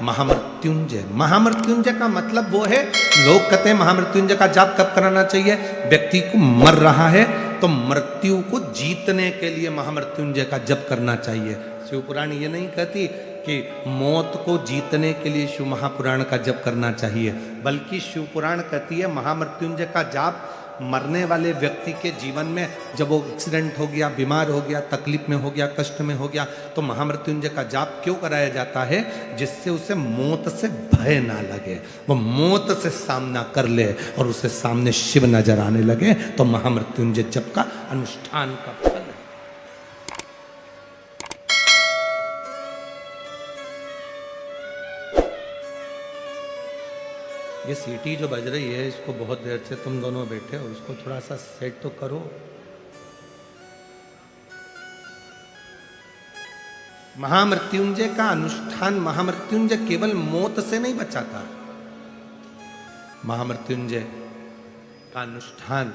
महामृत्युंजय। महामृत्युंजय का मतलब वो है, लोग कहते हैं महामृत्युंजय का जाप कब कराना चाहिए? व्यक्ति को मर रहा है तो मृत्यु को जीतने के लिए महामृत्युंजय का जप करना चाहिए। शिव पुराण ये नहीं कहती कि मौत को जीतने के लिए शिव महापुराण का जप करना चाहिए, बल्कि शिव पुराण कहती है महामृत्युंजय का जाप मरने वाले व्यक्ति के जीवन में, जब वो एक्सीडेंट हो गया, बीमार हो गया, तकलीफ में हो गया, कष्ट में हो गया, तो महामृत्युंजय का जाप क्यों कराया जाता है? जिससे उसे मौत से भय ना लगे, वो मौत से सामना कर ले और उसे सामने शिव नजर आने लगे, तो महामृत्युंजय जप का अनुष्ठान का फल है। ये सीटी जो बज रही है, इसको बहुत देर से तुम दोनों बैठे हो, इसको थोड़ा सा सेट तो करो। महामृत्युंजय का अनुष्ठान, महामृत्युंजय केवल मौत से नहीं बचाता, महामृत्युंजय का अनुष्ठान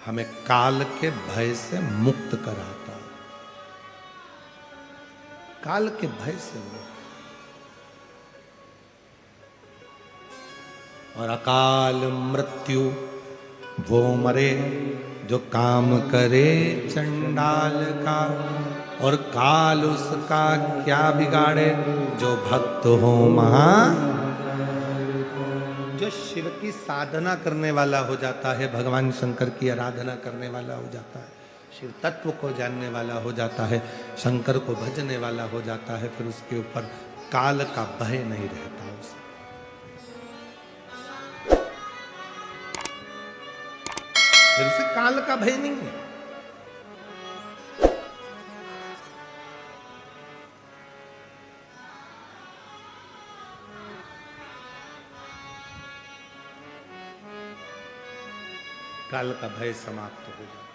हमें काल के भय से मुक्त कराता, काल के भय से मुक्त। और अकाल मृत्यु वो मरे जो काम करे चंडाल का, और काल उसका क्या बिगाड़े जो भक्त हो महा। जो शिव की साधना करने वाला हो जाता है, भगवान शंकर की आराधना करने वाला हो जाता है, शिव तत्व को जानने वाला हो जाता है, शंकर को भजने वाला हो जाता है, फिर उसके ऊपर काल का भय नहीं रहता उसे। फिर उसे काल का भय नहीं है। काल का भय समाप्त हो जाए।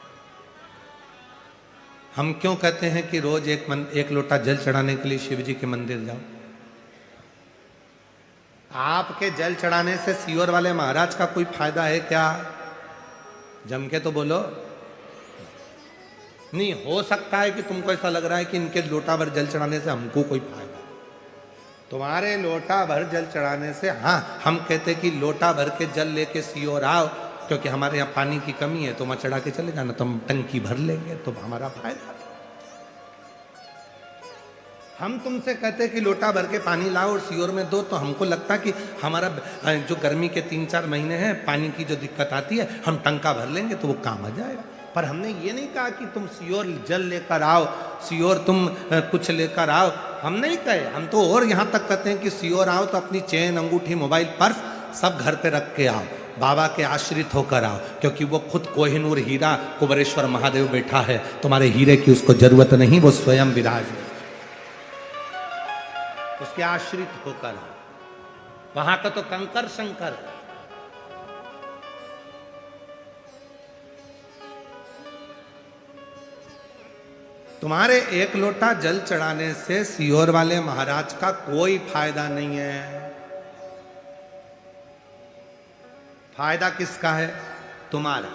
हम क्यों कहते हैं कि रोज एक लोटा जल चढ़ाने के लिए शिव जी के मंदिर जाओ? आपके जल चढ़ाने से सीवर वाले महाराज का कोई फायदा है क्या? जम के तो बोलो। नहीं हो सकता है कि तुमको ऐसा लग रहा है कि इनके लोटा भर जल चढ़ाने से हमको कोई फायदा। तुम्हारे लोटा भर जल चढ़ाने से, हाँ हम कहते कि लोटा भर के जल लेके सीओर आओ, क्योंकि हमारे यहाँ पानी की कमी है, तो वहां चढ़ा के चले जाना, तो हम टंकी भर लेंगे, तो हमारा फायदा। हम तुमसे कहते कि लोटा भर के पानी लाओ और सीओर में दो, तो हमको लगता कि हमारा जो गर्मी के 3-4 महीने हैं, पानी की जो दिक्कत आती है, हम टंका भर लेंगे तो वो काम आ जाएगा। पर हमने ये नहीं कहा कि तुम सीओर जल लेकर आओ, सीओर तुम कुछ लेकर आओ, हम नहीं कहे। हम तो और यहाँ तक कहते हैं कि सीओर आओ तो अपनी चेन, अंगूठी, मोबाइल, पर्स सब घर पे रख के आओ, बाबा के आश्रित होकर आओ, क्योंकि वो खुद कोहिनूर हीरा कुबेरेश्वर महादेव बैठा है, तुम्हारे हीरे की उसको जरूरत नहीं, वो स्वयं विराज है, उसके आश्रित होकर आओ। वहां का तो कंकर शंकर है। तुम्हारे एक लोटा जल चढ़ाने से सीहोर वाले महाराज का कोई फायदा नहीं है। फायदा किसका है? तुम्हारा।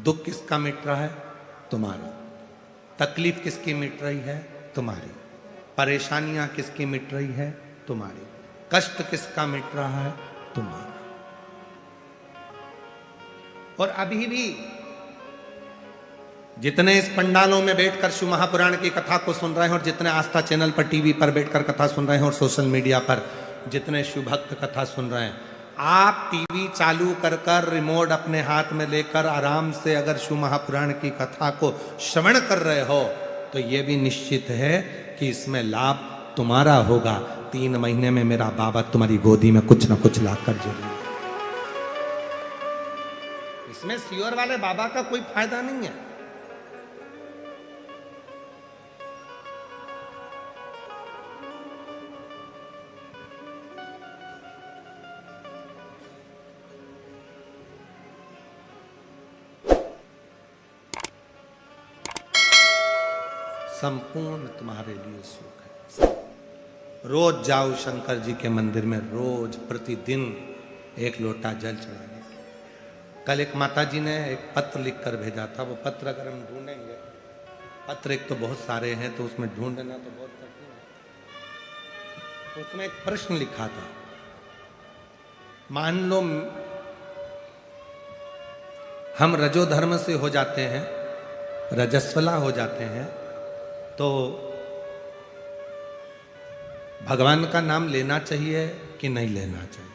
दुख किसका मिट रहा है? तुम्हारा। तकलीफ किसकी मिट रही है? तुम्हारी। परेशानियां किसकी मिट रही है? तुम्हारी। कष्ट किसका मिट रहा है? तुम्हारा। और अभी भी जितने इस पंडालों में बैठकर शिव महापुराण की कथा को सुन रहे हैं, और जितने आस्था चैनल पर, टीवी पर बैठकर कथा सुन रहे हैं, और सोशल मीडिया पर जितने शिव भक्त कथा सुन रहे हैं, आप टीवी चालू कर रिमोट अपने हाथ में लेकर आराम से अगर शिव महापुराण की कथा को श्रवण कर रहे हो, तो यह भी निश्चित है कि इसमें लाभ तुम्हारा होगा। 3 महीने में मेरा बाबा तुम्हारी गोदी में कुछ ना कुछ लाकर जरूर। इसमें सीओर वाले बाबा का कोई फायदा नहीं है। संपूर्ण तुम्हारे लिए सुख है। रोज जाओ शंकर जी के मंदिर में, रोज प्रतिदिन एक लोटा जल चढ़ाने। कल एक माता जी ने एक पत्र लिख कर भेजा था, वो पत्र अगर हम ढूंढेंगे, पत्र एक तो बहुत सारे हैं तो उसमें ढूंढना तो बहुत कठिन है। उसमें एक प्रश्न लिखा था, मान लो हम रजोधर्म से हो जाते हैं, रजस्वला हो जाते हैं, तो भगवान का नाम लेना चाहिए कि नहीं लेना चाहिए?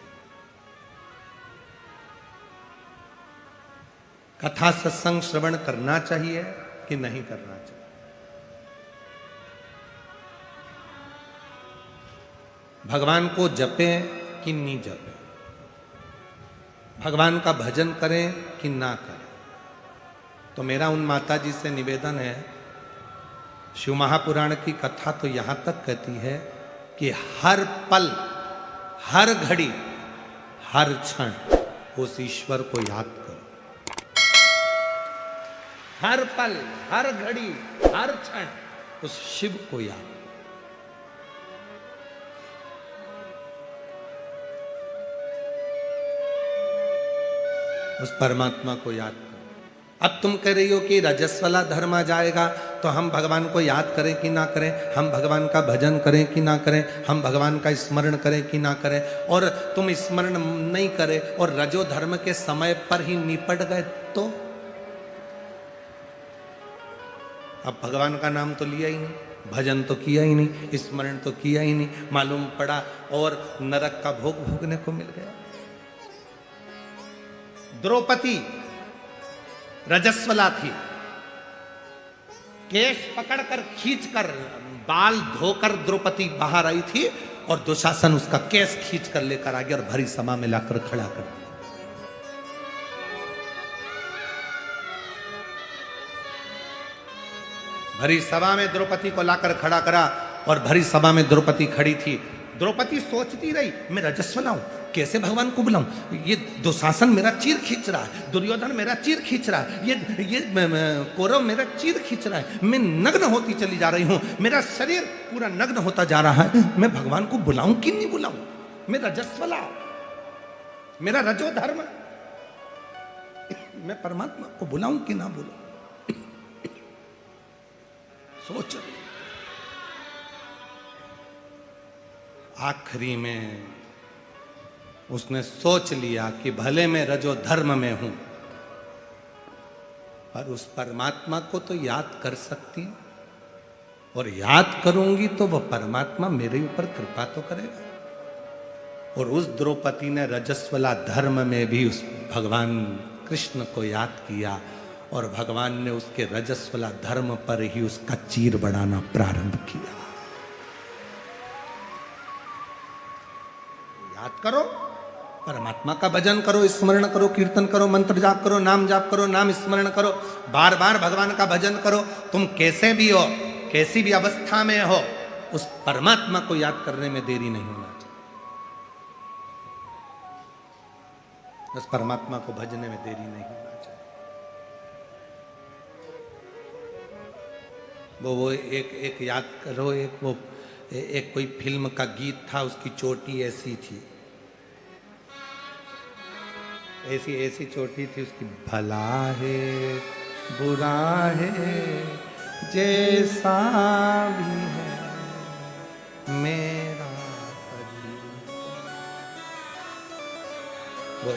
कथा सत्संग श्रवण करना चाहिए कि नहीं करना चाहिए? भगवान को जपें कि नहीं जपें? भगवान का भजन करें कि ना करें? तो मेरा उन माता जी से निवेदन है, शिव महापुराण की कथा तो यहां तक कहती है कि हर पल, हर घड़ी, हर क्षण उस ईश्वर को याद करो। हर पल, हर घड़ी, हर क्षण उस शिव को याद। उस परमात्मा को याद करो। अब तुम कह रही हो कि रजस्वला धर्म आ जाएगा तो हम भगवान को याद करें कि ना करें, हम भगवान का भजन करें कि ना करें, हम भगवान का स्मरण करें कि ना करें, और तुम स्मरण नहीं करे और रजो धर्म के समय पर ही निपट गए तो? अब भगवान का नाम तो लिया ही नहीं, भजन तो किया ही नहीं, स्मरण तो किया ही नहीं, मालूम पड़ा और नरक का भोग भोगने को मिल गया। द्रौपदी रजस्वला थी, केश पकड़कर खींचकर, बाल धोकर द्रौपदी बाहर आई थी और दुशासन उसका केस खींचकर लेकर आ गया और भरी सभा में लाकर खड़ा कर दिया। भरी सभा में द्रौपदी को लाकर खड़ा करा और भरी सभा में द्रौपदी खड़ी थी। द्रौपदी सोचती रही, मैं रजस्वला हूं, कैसे भगवान को बुलाऊं? ये दुशासन मेरा चीर खींच रहा है, दुर्योधन मेरा चीर खींच रहा है, ये कौरव मेरा चीर खींच रहा है, मैं नग्न होती चली जा रही हूं, मेरा शरीर पूरा नग्न होता जा रहा है, मैं भगवान को बुलाऊं कि नहीं बुलाऊं? मैं रजस्वला, मेरा रजो धर्म, मैं परमात्मा को बुलाऊं कि ना बुलाऊं? सोच। आखिरी में उसने सोच लिया कि भले मैं रजो धर्म में हूं, पर उस परमात्मा को तो याद कर सकती हूं, और याद करूंगी तो वह परमात्मा मेरे ऊपर कृपा तो करेगा। और उस द्रौपदी ने रजस्वला धर्म में भी उस भगवान कृष्ण को याद किया और भगवान ने उसके रजस्वला धर्म पर ही उसका चीर बढ़ाना प्रारंभ किया। याद करो, परमात्मा का भजन करो, स्मरण करो, कीर्तन करो, मंत्र जाप करो, नाम जाप करो, नाम स्मरण करो, बार बार भगवान का भजन करो। तुम कैसे भी हो, कैसी भी अवस्था में हो, उस परमात्मा को याद करने में देरी नहीं होना चाहिए, उस परमात्मा को भजने में देरी नहीं होना चाहिए। वो एक याद करो, एक कोई फिल्म का गीत था, उसकी चोटी ऐसी थी, ऐसी चोटी थी उसकी, भला है बुरा है जैसा भी है मेरा पति। वो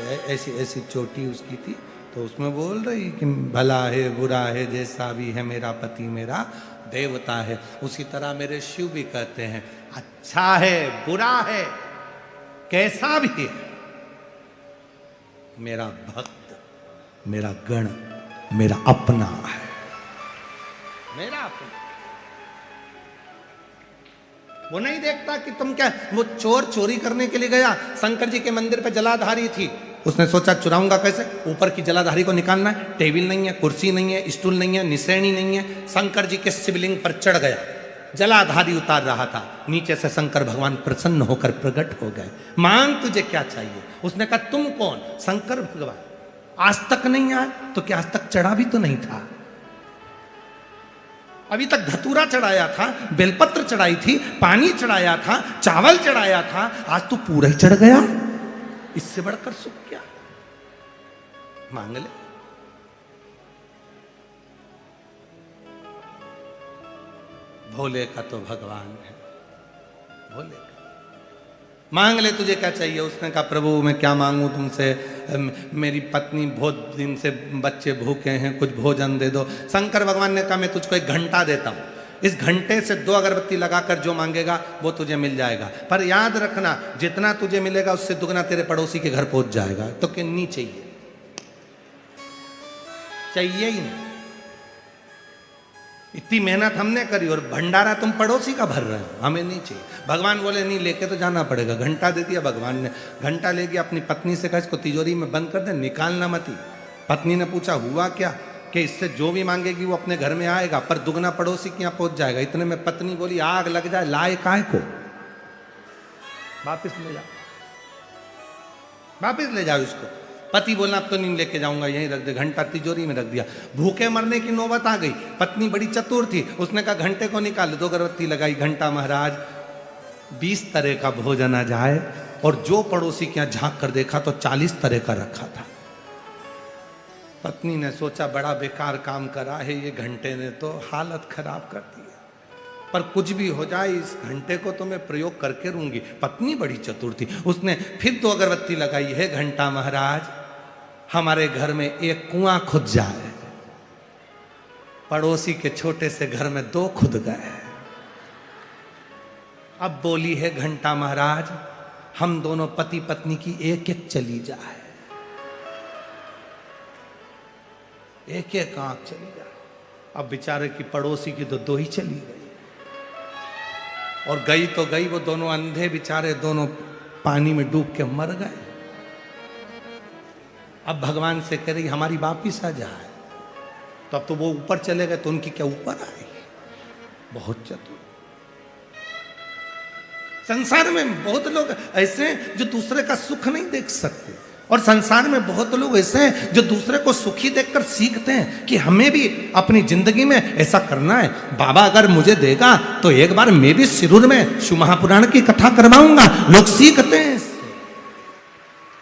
ऐसी चोटी उसकी थी, तो उसमें बोल रही कि भला है बुरा है जैसा भी है मेरा पति मेरा देवता है। उसी तरह मेरे शिव भी कहते हैं, अच्छा है बुरा है कैसा भी है, मेरा भक्त, मेरा गण, मेरा अपना है, मेरा अपना। वो नहीं देखता कि तुम क्या, वो चोर चोरी करने के लिए गया, शंकर जी के मंदिर पे जलाधारी थी, उसने सोचा चुराऊंगा कैसे, ऊपर की जलाधारी को निकालना है, टेबल नहीं है, कुर्सी नहीं है, स्टूल नहीं है, निसैनी नहीं है, शंकर जी के शिवलिंग पर चढ़ गया, जलाधारी उतार रहा था, नीचे से शंकर भगवान प्रसन्न होकर प्रकट हो गए, मांग तुझे क्या चाहिए। उसने कहा तुम कौन? शंकर भगवान। आज तक नहीं आए तो क्या आज तक चढ़ा भी तो नहीं था? अभी तक धतूरा चढ़ाया था, बेलपत्र चढ़ाई थी, पानी चढ़ाया था, चावल चढ़ाया था, आज तू पूरा ही चढ़ गया। इससे बढ़कर सुख क्या? मांग ले। भोले का तो भगवान है, भोले का मांग ले, तुझे क्या चाहिए। उसने कहा प्रभु मैं क्या मांगू तुमसे, मेरी पत्नी बहुत दिन से बच्चे भूखे हैं, कुछ भोजन दे दो। शंकर भगवान ने कहा मैं तुझको 1 घंटा देता हूं, इस घंटे से 2 अगरबत्ती लगाकर जो मांगेगा वो तुझे मिल जाएगा, पर याद रखना जितना तुझे मिलेगा उससे दुगना तेरे पड़ोसी के घर पहुंच जाएगा। तो किन्नी चाहिए? चाहिए ही नहीं। इतनी मेहनत हमने करी और भंडारा तुम पड़ोसी का भर रहे हो, हमें नहीं चाहिए। भगवान बोले नहीं, लेके तो जाना पड़ेगा। घंटा दे दिया भगवान ने, घंटा ले गया, अपनी पत्नी से कहा इसको तिजोरी में बंद कर दे, निकालना मत ही। पत्नी ने पूछा हुआ क्या, कि इससे जो भी मांगेगी वो अपने घर में आएगा, पर दुगना पड़ोसी के यहाँ पहुंच जाएगा। इतने में पत्नी बोली आग लग जाए, लाए काय को, वापिस ले जाओ, वापिस ले जाओ इसको। पति बोला अब तो नहीं लेके जाऊंगा, यहीं रख दे। घंटा तिजोरी में रख दिया। भूखे मरने की नौबत आ गई। पत्नी बड़ी चतुर थी, उसने कहा घंटे को निकाल, 2 अगरबत्ती लगाई। घंटा महाराज 20 तरह का भोजन आ जाए, और जो पड़ोसी के यहाँ झांक कर देखा तो 40 तरह का रखा था। पत्नी ने सोचा बड़ा बेकार काम करा है ये घंटे ने, तो हालत खराब कर दी है, पर कुछ भी हो जाए इस घंटे को तो मैं प्रयोग करके रहूंगी। पत्नी बड़ी चतुर थी, उसने फिर 2 अगरबत्ती लगाई। है घंटा महाराज हमारे घर में एक कुआं खुद जाए। पड़ोसी के छोटे से घर में 2 खुद गए। अब बोली है घंटा महाराज हम दोनों पति पत्नी की एक चली जाए, एक आंख चली जाए। अब बेचारे की पड़ोसी की तो 2 ही चली गई, और गई तो गई, वो दोनों अंधे बेचारे दोनों पानी में डूब के मर गए। अब भगवान से कह रही हमारी वापिस आ जाए, तो अब तो वो ऊपर चले गए, तो उनकी क्या ऊपर आएगी? बहुत चतुर। संसार में बहुत लोग ऐसे हैं जो दूसरे का सुख नहीं देख सकते, और संसार में बहुत लोग ऐसे हैं जो दूसरे को सुखी देखकर सीखते हैं कि हमें भी अपनी जिंदगी में ऐसा करना है। बाबा अगर मुझे देगा तो एक बार मैं भी सिरूर में शिव महापुराण की कथा करवाऊंगा। लोग सीखते हैं इससे।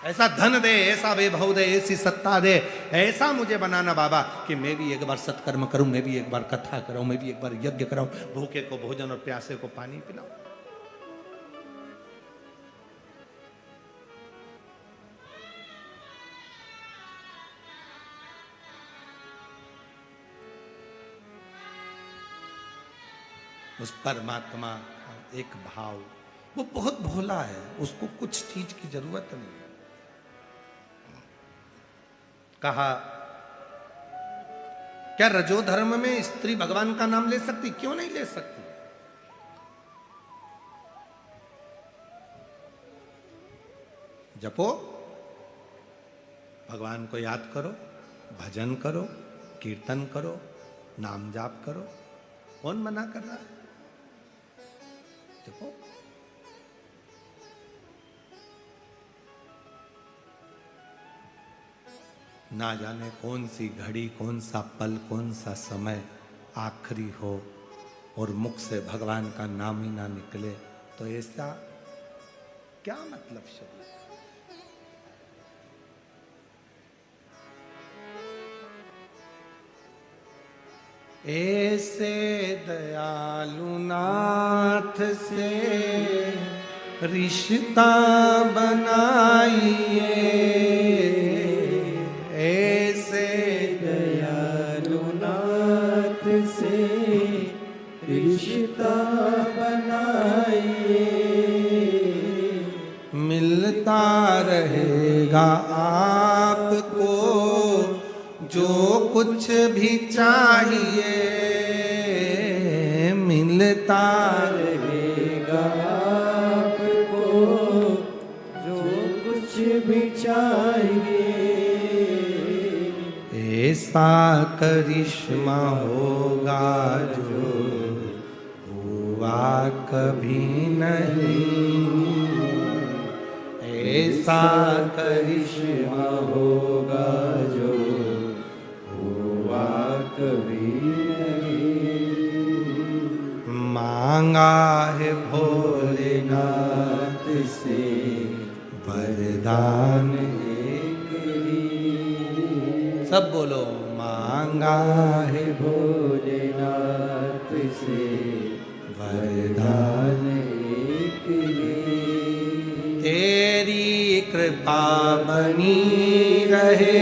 ऐसा धन दे, ऐसा वैभव दे, ऐसी सत्ता दे, ऐसा मुझे बनाना बाबा कि मैं भी एक बार सत्कर्म करूं, मैं भी एक बार कथा कराऊं, मैं भी एक बार यज्ञ कराऊं, भूखे को भोजन और प्यासे को पानी पिलाऊं। उस परमात्मा का एक भाव, वो बहुत भोला है, उसको कुछ चीज की जरूरत नहीं है। कहा क्या रजो धर्म में स्त्री भगवान का नाम ले सकती? क्यों नहीं ले सकती? जपो, भगवान को याद करो, भजन करो, कीर्तन करो, नाम जाप करो। कौन मना कर रहा है? जपो। ना जाने कौन सी घड़ी, कौन सा पल, कौन सा समय आखिरी हो और मुख से भगवान का नाम ही ना निकले, तो ऐसा क्या मतलब शब्द? ऐसे दयालु नाथ से रिश्ता बनाइए, ऐसे दयालु नाथ से रिश्ता बनाइए, मिलता रहेगा आपको जो कुछ भी चाहिए, मिलता रहेगा आपको जो कुछ भी चाहिए। ऐसा करिश्मा होगा जो हुआ कभी नहीं, ऐसा करिश्मा होगा जो हुआ कभी नहीं। मांगा है भोलेनाथ से वरदान एक ही। सब बोलो, मांगा है भोलेनाथ से वरदान एक ही। तेरी कृपा बनी रहे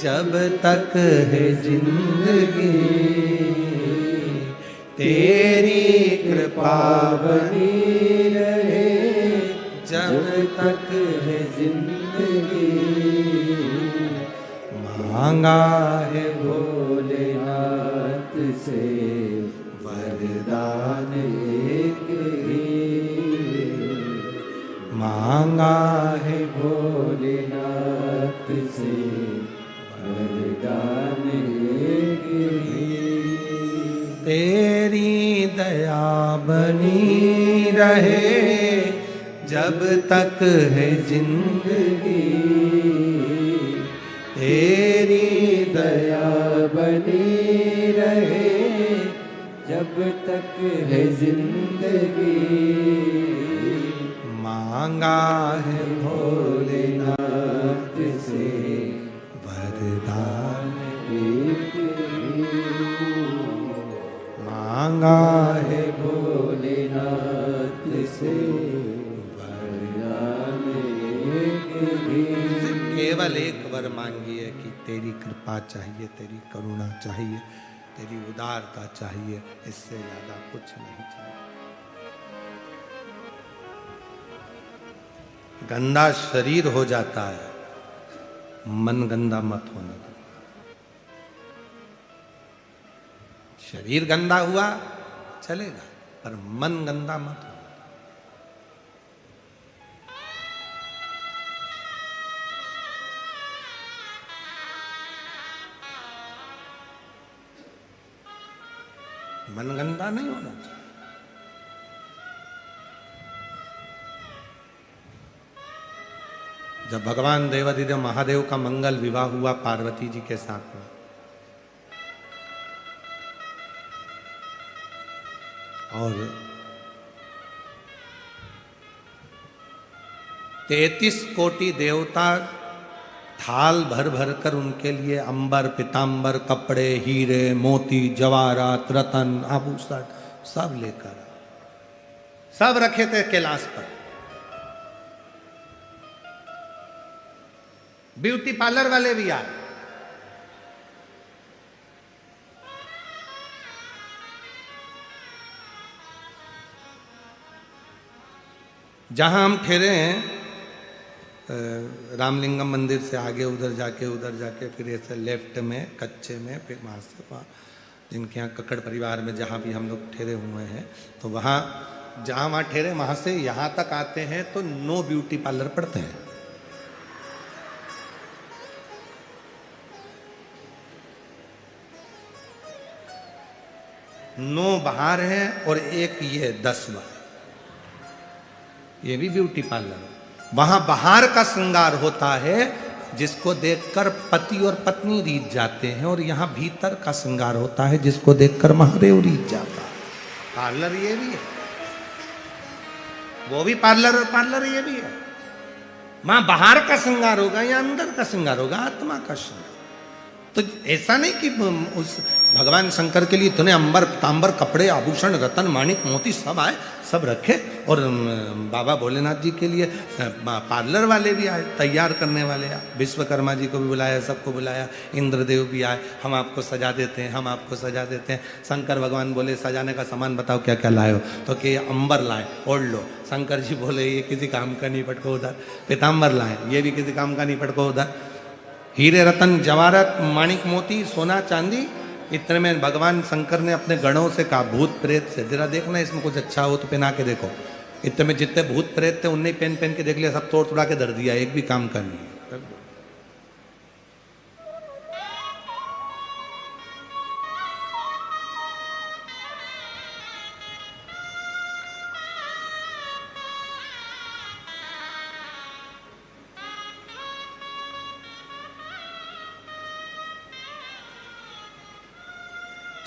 जब तक है जिंदगी, तेरी कृपा बनी रहे जब तक है जिंदगी। मांगा है भोलेनाथ से वरदान एक ही। मांगा है भोलेनाथ से वरदान एक ही। तेरी दया बनी रहे जब तक है जिंदगी, तेरी दया बनी रहे जब तक है जिंदगी। मांगा है भोलेनाथ से वरदान एक ही। मांगा है भोलेनाथ से वरदान एक ही। केवल एक वर मांगिए कि तेरी कृपा चाहिए, तेरी करुणा चाहिए, तेरी उदारता चाहिए, इससे ज्यादा कुछ नहीं चाहिए। गंदा शरीर हो जाता है, मन गंदा मत होने दो। शरीर गंदा हुआ चलेगा, पर मन गंदा मत हो। मन गंदा नहीं होना चाहिए। जब भगवान देवाधिदेव महादेव का मंगल विवाह हुआ पार्वती जी के साथ में, और 33 कोटि देवता थाल भर भर कर उनके लिए अंबर पीतांबर कपड़े हीरे मोती जवाहरात रतन आभूषण सब लेकर सब रखे थे कैलाश पर। ब्यूटी पार्लर वाले भी आए, जहां हम ठहरे हैं रामलिंगम मंदिर से आगे उधर जाके फिर ऐसे लेफ्ट में कच्चे में, फिर वहाँ से वहाँ जिनके यहाँ कक्कड़ परिवार में जहाँ भी हम लोग ठहरे हुए हैं, तो वहाँ जहाँ वहाँ ठहरे वहाँ से यहाँ तक आते हैं तो नो ब्यूटी पार्लर पड़ते हैं। नो बाहर है और एक ये 10 बार, ये भी ब्यूटी पार्लर। वहां बाहर का श्रृंगार होता है जिसको देखकर पति और पत्नी रीझ जाते हैं, और यहाँ भीतर का श्रृंगार होता है जिसको देखकर महादेव रीझ जाता है। पार्लर ये भी है, वो भी पार्लर और पार्लर ये भी है। वहां बाहर का श्रृंगार होगा या अंदर का श्रृंगार होगा, आत्मा का श्रृंगार। तो ऐसा नहीं कि उस भगवान शंकर के लिए इतने अंबर तांबर कपड़े आभूषण रतन माणिक मोती सब आए, सब रखे, और बाबा भोलेनाथ जी के लिए पार्लर वाले भी आए, तैयार करने वाले आए, विश्वकर्मा जी को भी बुलाया, सबको बुलाया, इंद्रदेव भी आए, हम आपको सजा देते हैं, हम आपको सजा देते हैं। शंकर भगवान बोले सजाने का सामान बताओ क्या क्या लाए हो, तो कि अंबर लाए ओढ़ लो। शंकर जी बोले ये किसी काम का नहीं, पटको उधर। पीताम्बर लाए, ये भी किसी काम का नहीं, पटको उधर। हीरे रतन जवाहरात माणिक मोती सोना चांदी, इतने में भगवान शंकर ने अपने गणों से कहा भूत प्रेत से जरा देखना इसमें कुछ अच्छा हो तो पहना के देखो। इतने में जितने भूत प्रेत थे उन्हें पहन पहन के देख लिया, सब तोड़ तोड़ा के धर दिया, एक भी काम का नहीं।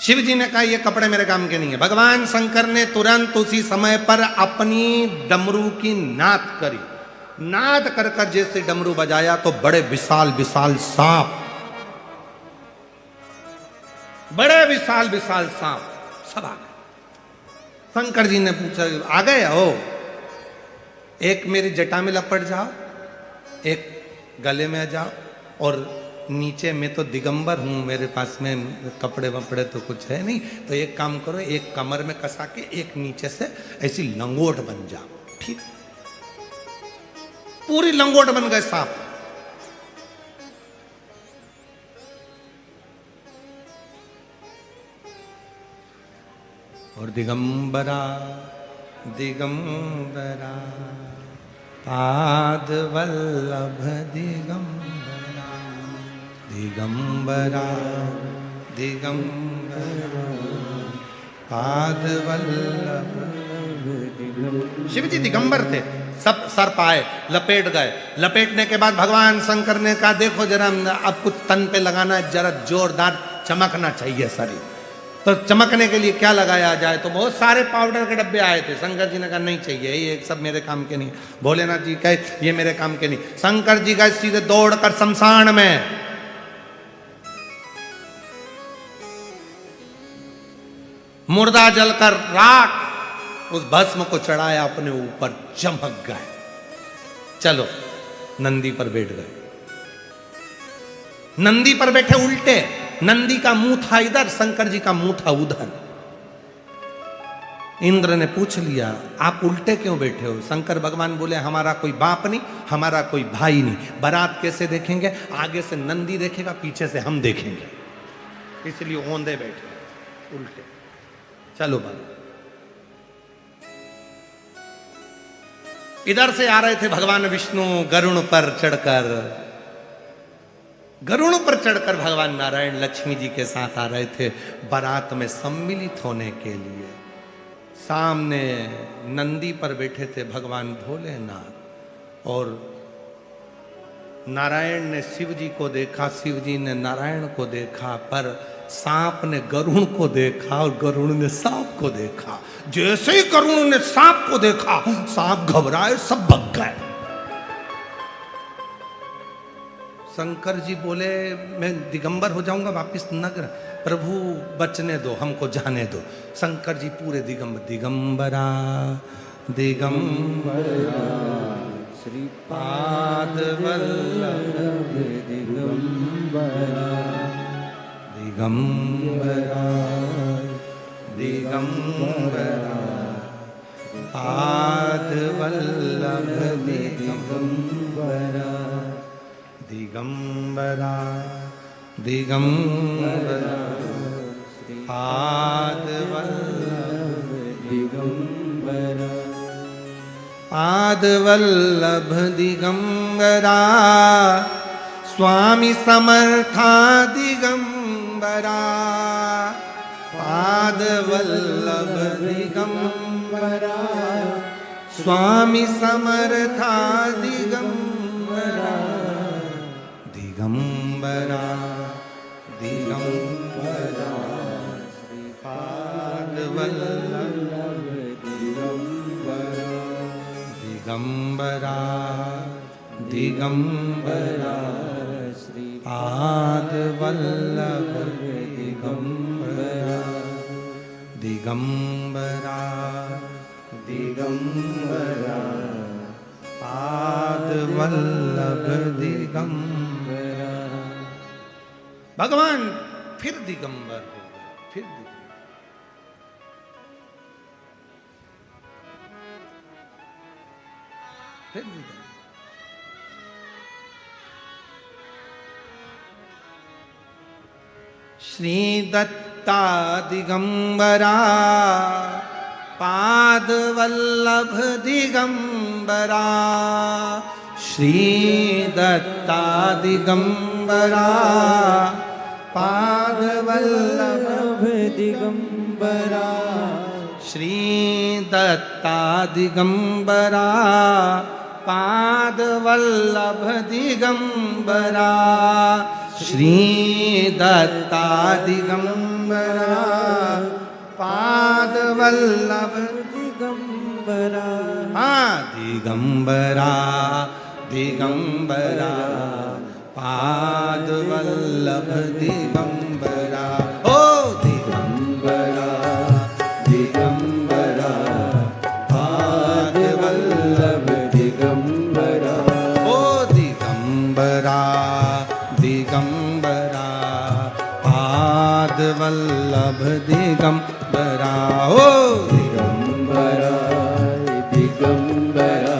शिव जी ने कहा ये कपड़े मेरे काम के नहीं है। भगवान शंकर ने तुरंत उसी समय पर अपनी डमरू की नाद करी। नाद कर कर जैसे डमरू बजाया तो बड़े विशाल विशाल सांप, बड़े विशाल विशाल सांप सब आ गए। शंकर जी ने पूछा आ गए हो, एक मेरी जटा में लपट जाओ, एक गले में जाओ, और नीचे मैं तो दिगंबर हूं, मेरे पास में कपड़े वपड़े तो कुछ है नहीं, तो एक काम करो, एक कमर में कसा के एक नीचे से ऐसी लंगोट बन जाओ। ठीक, पूरी लंगोट बन गए सांप। और दिगंबरा दिगंबरा पाद वल्लभ दिगंबरा, दिगंबरा दिगंबरा पाद वल्लभ। शिव जी दिगंबर थे, सब सर पाए लपेट गए। लपेटने के बाद भगवान शंकर ने कहा देखो जरा अब कुछ तन पे लगाना, जरा जोरदार चमकना चाहिए शरीर, तो चमकने के लिए क्या लगाया जाए। तो बहुत सारे पाउडर के डब्बे आए थे। शंकर जी ने कहा नहीं चाहिए, ये सब मेरे काम के नहीं। भोलेनाथ जी कहे ये मेरे काम के नहीं। शंकर जी गए सीधे दौड़कर शमशान में, मुर्दा जलकर राख उस भस्म को चढ़ाया अपने ऊपर, चमक गए। चलो नंदी पर बैठ गए। नंदी पर बैठे उल्टे, नंदी का मुंह था इधर, शंकर जी का मुंह था उधर। इंद्र ने पूछ लिया आप उल्टे क्यों बैठे हो। शंकर भगवान बोले हमारा कोई बाप नहीं, हमारा कोई भाई नहीं, बारात कैसे देखेंगे, आगे से नंदी देखेगा, पीछे से हम देखेंगे, इसलिए औंधे बैठे उल्टे। चलो बाबा, इधर से आ रहे थे भगवान विष्णु गरुड़ पर चढ़कर, गरुड़ पर चढ़कर भगवान नारायण लक्ष्मी जी के साथ आ रहे थे बारात में सम्मिलित होने के लिए। सामने नंदी पर बैठे थे भगवान भोलेनाथ, और नारायण ने शिव जी को देखा, शिव जी ने नारायण को देखा, पर सांप ने गरुड़ को देखा और गरुड़ ने सांप को देखा। जैसे ही गरुड़ ने सांप को देखा, सांप घबराए, सब भग गए। शंकर जी बोले मैं दिगंबर हो जाऊंगा वापिस नगर, प्रभु बचने दो, हमको जाने दो। शंकर जी पूरे दिगंबरा दिगंबरा श्रीपाद वल्लभ दिगंबरा, दिगंबरा दिगंबरा पाद वल्लभ दिगंबरा, दिगंबरा दिगंबरा पाद वल्लभ दिगंबरा, पाद वल्लभ दिगंबरा स्वामी समर्था दिगंबरा, पाद वल्लभ दिगंबरा स्वामी समर्था दिगंबरा, दिगंबरा दिगंबरा श्रीपाद वल्लभ दिगंबरा, दिगंबरा दिगंबरा श्रीपाद वल्लभ दिगंबरा, दिगंबरा दिगंबरा पाद वल्लभ दिगंबरा। भगवान फिर दिगंबर हो गए, फिर दिगंबर। श्री दत्ता दिगंबरा पाद वल्लभ दिगंबरा, श्री दत्ता दिगंबरा पाद वल्लभ दिगंबरा, श्री दत्ता दिगंबरा पाद वल्लभ दिगंबरा, श्री दत्ता दिगंबरा दिगंबरा पाद वल्लभ दिगंबरा हाँ दिगंबरा दिगंबरा पाद वल्लभ दिगंबरा ओ दिगंबरा दिगंबरा पाद वल्लभ दिगंबरा ओ दिगंबरा दिगंबरा पाद वल्लभ दिगंबरा ओ दिगंबरा दिगंबरा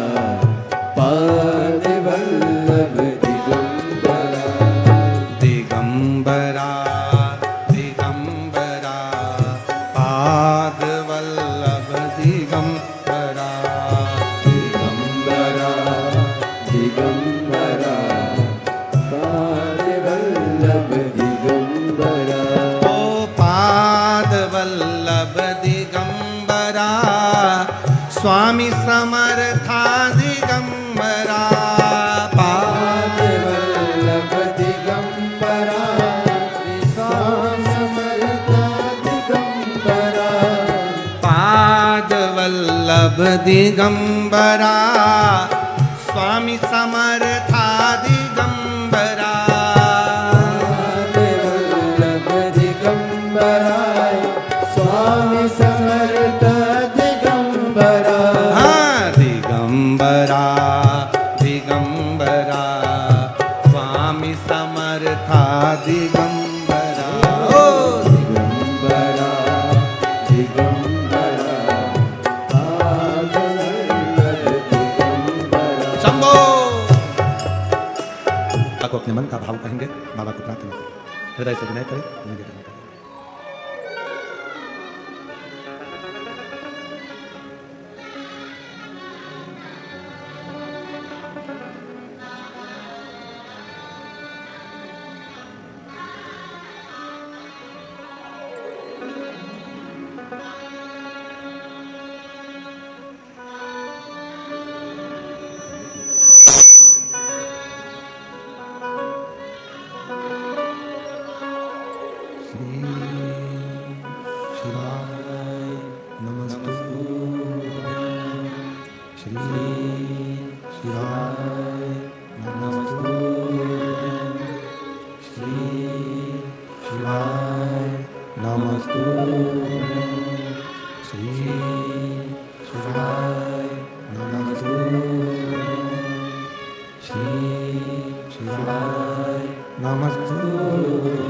पाद वल्लभ दिगंबरा दिगंबरा दिगंबरा पाद वल्लभ दिगंबरा दिगंबरा दिगंबरा पाद वल्लभ दिगंबरा ओ पाद वल्लभ दिगंबरा स्वामी समर्था दिगंबरा पाद वल्लभ दिगंबरा स्वामी समर्था दिगंबरा पाद वल्लभ दिगंबरा स्वामी समर्था दिगंबरा पाद वल्लभ दिगंबरा स्वामी समर्था दिगंबरा हाँ दिगंबरा दिगंबरा स्वामी समर्था दिगंबरा ओ दिगंबरा दिगंबरा पाद वल्लभ दिगंबरा शंभो आपको अपने मन का भाव कहेंगे बाबा को प्रार्थना करें हृदय से विनय करें निवेदन करें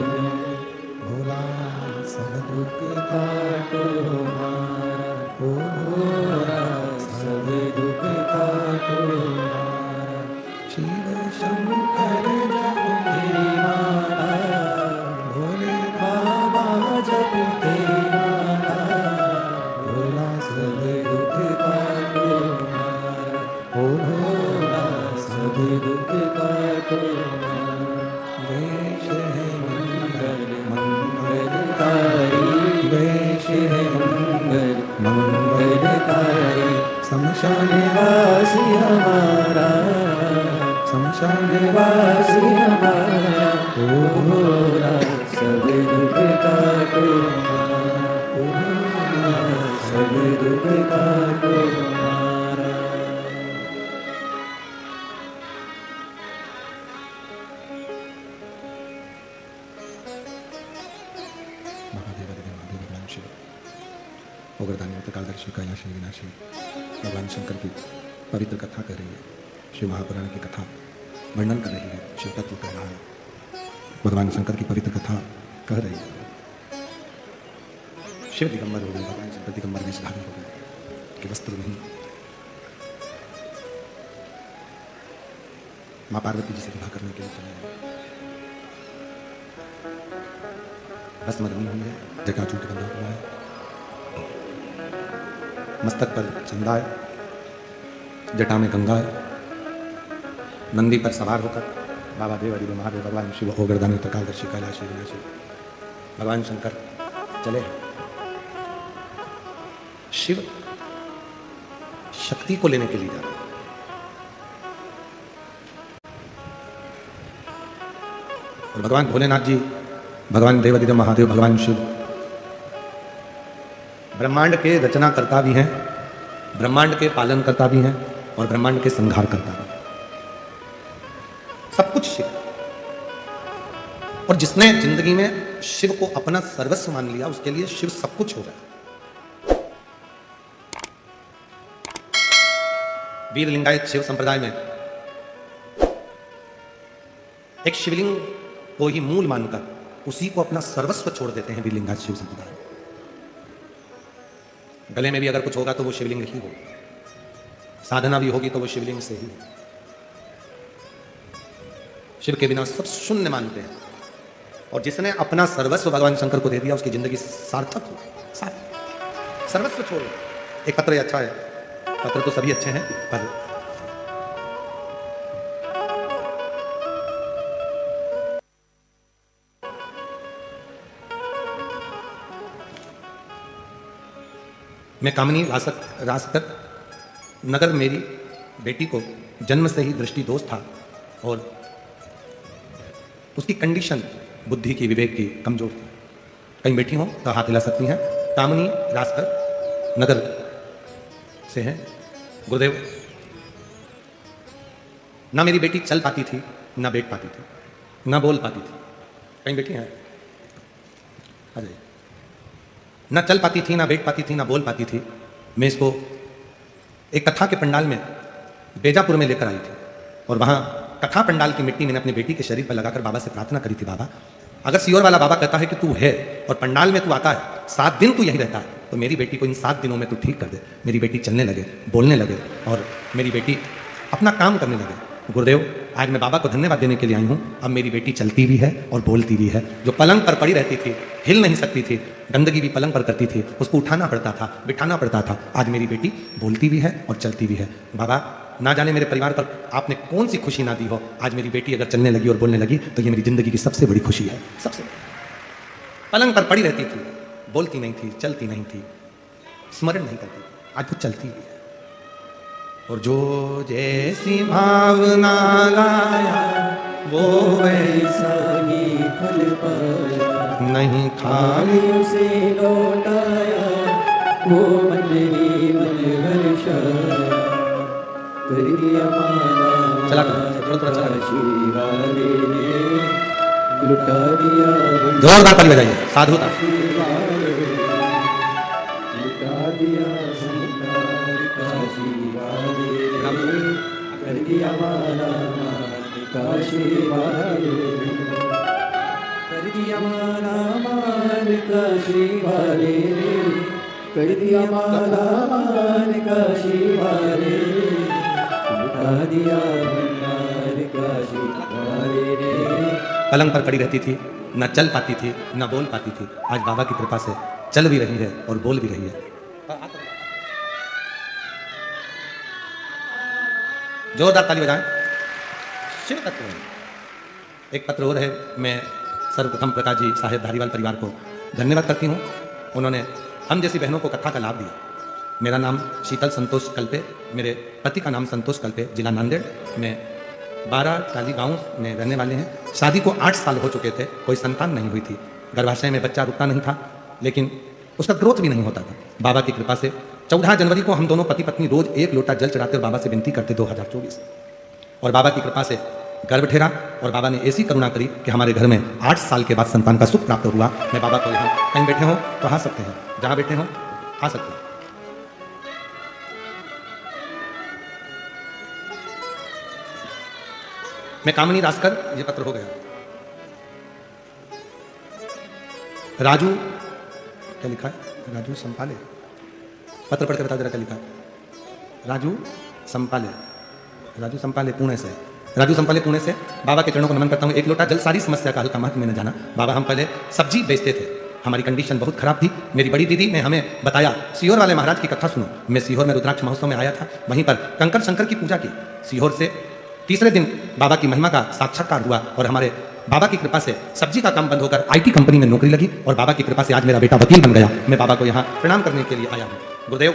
भोला सब दुख काटो हमारा ओ भोला सब दुख काटो हमारा शिव शंकर जप तेरी माला भोले बाबा जप तेरी माला भोला सब दुख काटो हमारा ओ भोला सब दुख काटो हमारा वेश है मंगल मंगलकारी वेश है मंगल मंगलकारी शमशान वासी हमारा शमशान वासी हमारा ओ भोला सब दुख काटो हमारा ओ भोला सब दुख काटो हमारा उग्रदानी कालदर्शी कैलाशी विनाशी भगवान शंकर की पवित्र कथा कर रही है शिव महापुराण की कथा वर्णन कर रही है शिव तत्व कह रहा है भगवान शंकर की पवित्र कथा कह रही है शिव दिगंबर हो गए भगवान शंकर दिगंबर वेशधारी हो गए कि वस्त्र नहीं माँ पार्वती जी से विवाह करने के लिए चले भस्म रमी हुई है जटाजूट बंधा हुआ है मस्तक पर चंदा है जटा में गंगा है नंदी पर सवार होकर बाबा देव हरि महादेव भगवान शिव उग्रदानी कालदर्शी कैलाशी विनाशी भगवान शंकर चले शिव शक्ति को लेने के लिए जा रहे हैं और भगवान भोलेनाथ जी भगवान देवादिदेव महादेव भगवान शिव ब्रह्मांड के रचनाकर्ता भी हैं, ब्रह्मांड के पालनकर्ता भी हैं और ब्रह्मांड के संहारकर्ता भी हैं। सब कुछ शिव। और जिसने जिंदगी में शिव को अपना सर्वस्व मान लिया उसके लिए शिव सब कुछ हो गया। वीर लिंगायत शिव संप्रदाय में एक शिवलिंग को ही मूल मानकर उसी को अपना सर्वस्व छोड़ देते हैं वीर लिंगायत शिव संप्रदाय में। गले में भी अगर कुछ होगा तो वो शिवलिंग ही होगा, साधना भी होगी तो वो शिवलिंग से ही। शिव के बिना सब शून्य मानते हैं और जिसने अपना सर्वस्व भगवान शंकर को दे दिया उसकी जिंदगी सार्थक हो, सार्थक। सर्वस्व छोड़ो। एक पत्र अच्छा है, पत्र तो सभी अच्छे हैं पर मैं कामिनी रासकर नगर मेरी बेटी को जन्म से ही दृष्टि दोष था और उसकी कंडीशन बुद्धि की, विवेक की कमजोर थी। कहीं बैठी हो तो हाथ हिला सकती हैं। कामिनी रासकर नगर से हैं। गुरुदेव, ना मेरी बेटी चल पाती थी, ना बैठ पाती थी, ना बोल पाती थी। कहीं बैठी हैं? आ जाइए। ना चल पाती थी, ना बैठ पाती थी, ना बोल पाती थी। मैं इसको एक कथा के पंडाल में बेजापुर में लेकर आई थी और वहाँ कथा पंडाल की मिट्टी मैंने अपनी बेटी के शरीर पर लगाकर बाबा से प्रार्थना करी थी, बाबा अगर सीहोर वाला बाबा कहता है कि तू है और पंडाल में तू आता है, 7 दिन तू यही रहता है, तो मेरी बेटी को इन 7 दिनों में तू ठीक कर दे। मेरी बेटी चलने लगे, बोलने लगे और मेरी बेटी अपना काम करने लगे। गुरुदेव, आज मैं बाबा को धन्यवाद देने के लिए आई हूँ। अब मेरी बेटी चलती भी है और बोलती भी है। जो पलंग पर पड़ी रहती थी, हिल नहीं सकती थी, गंदगी भी पलंग पर करती थी, उसको उठाना पड़ता था, बिठाना पड़ता था, आज मेरी बेटी बोलती भी है और चलती भी है। बाबा, ना जाने मेरे परिवार पर आपने कौन सी खुशी ना दी हो, आज मेरी बेटी अगर चलने लगी और बोलने लगी तो ये मेरी जिंदगी की सबसे बड़ी खुशी है। सबसे पलंग पर पड़ी रहती थी, बोलती नहीं थी, चलती नहीं थी, स्मरण नहीं करती, आज वो चलती भी है। और जो जैसी भावना लाया वो वैसा ही फल पाया, नहीं खाली उसे लौटाया, वो मन ही मन हर्षाया। कर दिया माला चला कर, थोड़ा चला कर। काशी वाले ने लुटा दिया जोरदार ताली बजाइए, साधुता। लुटा दिया भंडार काशी वाले ने, कर दिया माला काशी वाले ने, कर दिया माला मान काशी वाले ने, कर दिया माला मान काशी वाले ने, लुटा दिया भंडार काशी वाले ने। पलंग पर खड़ी रहती थी, न चल पाती थी, न बोल पाती थी, आज बाबा की कृपा से चल भी रही है और बोल भी रही है। जोरदार ताली बजाएं। शिव तत्व में एक पत्र और है। मैं सर्वप्रथम प्रकाश जी साहेब धारीवाल परिवार को धन्यवाद करती हूँ। उन्होंने हम जैसी बहनों को कथा का लाभ दिया। मेरा नाम शीतल संतोष कल्पे, मेरे पति का नाम संतोष कल्पे, जिला नांदेड़ में 12 टाली गांव में रहने वाले हैं। शादी को 8 साल हो चुके थे, कोई संतान नहीं हुई थी। गर्भाशय में बच्चा रुकता नहीं था, लेकिन उसका ग्रोथ भी नहीं होता था। बाबा की कृपा से 14 जनवरी को हम दोनों पति पत्नी रोज 1 लोटा जल चढ़ाते और बाबा से विनती करते 2024, और बाबा की कृपा से गर्भ ठहरा और बाबा ने ऐसी करुणा करी कि हमारे घर में 8 साल के बाद संतान का सुख प्राप्त हुआ। मैं बाबा को यहाँ कहीं बैठे हो तो आ सकते हैं, जहाँ बैठे हो आ सकते हैं। मैं कामिनी रासकर, ये पत्र हो गया। राजू, क्या लिखा है? राजू संपाले, पत्र पढ़ के बता जरा क्या लिखा है। राजू संपाले, राजू संपाले पुणे से। राजू संपाले पुणे से। बाबा के चरणों को नमन करता हूँ। 1 लोटा जल सारी समस्या का हल का महत्व मैंने जाना। बाबा, हम पहले सब्जी बेचते थे, हमारी कंडीशन बहुत खराब थी। मेरी बड़ी दीदी ने हमें बताया, सीहोर वाले महाराज की कथा सुनो। मैं सीहोर में रुद्राक्ष महोत्सव में आया था, वहीं पर कंकर शंकर की पूजा की। सीहोर से तीसरे दिन बाबा की महिमा का साक्षात्कार हुआ और हमारे बाबा की कृपा से सब्जी का काम बंद होकर IT कंपनी में नौकरी लगी और बाबा की कृपा से आज मेरा बेटा वकील बन गया। मैं बाबा को यहाँ प्रणाम करने के लिए आया हूँ। गुरुदेव,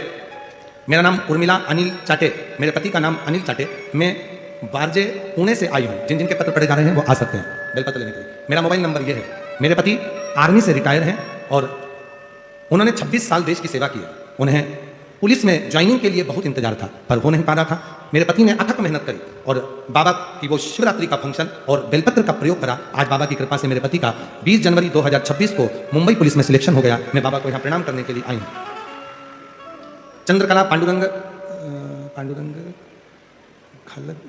मेरा नाम उर्मिला अनिल चाटे, मेरे पति का नाम अनिल चाटे। मैं बारजे पुणे से आई हूँ। जिन जिनके पत्र पढ़े जा रहे हैं वो आ सकते हैं बेलपत्र लेने के लिए। मेरा मोबाइल नंबर ये है। मेरे पति आर्मी से रिटायर हैं और उन्होंने 26 साल देश की सेवा की है। उन्हें पुलिस में ज्वाइनिंग के लिए बहुत इंतजार था, पर हो नहीं पा रहा था। मेरे पति ने अथक मेहनत करी और बाबा की वो शिवरात्रि का फंक्शन और बेलपत्र का प्रयोग करा। आज बाबा की कृपा से मेरे पति का 20 जनवरी 2026 को मुंबई पुलिस में सिलेक्शन हो गया। मैं बाबा को यहाँ प्रणाम करने के लिए आई हूँ। चंद्रकला पांडुरंग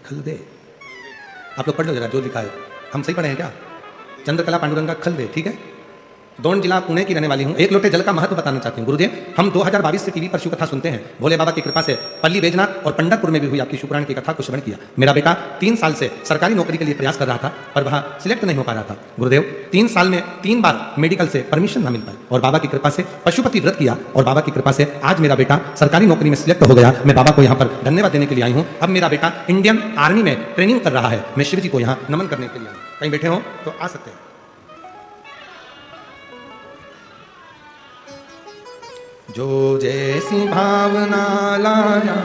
खलदे, आप लोग पढ़ लो जरा जो लिखा है, हम सही पढ़े हैं क्या? चंद्रकला पांडुरंगा खलदे, ठीक है। दोन जिला पुणे की रहने वाली हूँ। एक लोटे जल का महत्व बताना चाहती हूँ। गुरुदेव, हम 2022 से टीवी पर शिव कथा सुनते हैं। भोले बाबा की कृपा से पल्ली बैजनाथ और पंढरपुर में भी हुई आपकी शिवपुराण की कथा को श्रवण किया। मेरा बेटा 3 साल से सरकारी नौकरी के लिए प्रयास कर रहा था, पर वह सिलेक्ट नहीं हो पा रहा था। गुरुदेव, 3 साल में 3 बार मेडिकल से परमिशन ना मिल पाई और बाबा की कृपा से पशुपति व्रत किया और बाबा की कृपा से आज मेरा बेटा सरकारी नौकरी में सिलेक्ट हो गया। मैं बाबा को यहाँ पर धन्यवाद देने के लिए आई हूँ। अब मेरा बेटा इंडियन आर्मी में ट्रेनिंग कर रहा है। मैं शिव जी को यहाँ नमन करने के लिए आई हूँ। कहीं बैठे हो तो आ सकते हैं। जो जैसी भावना लाया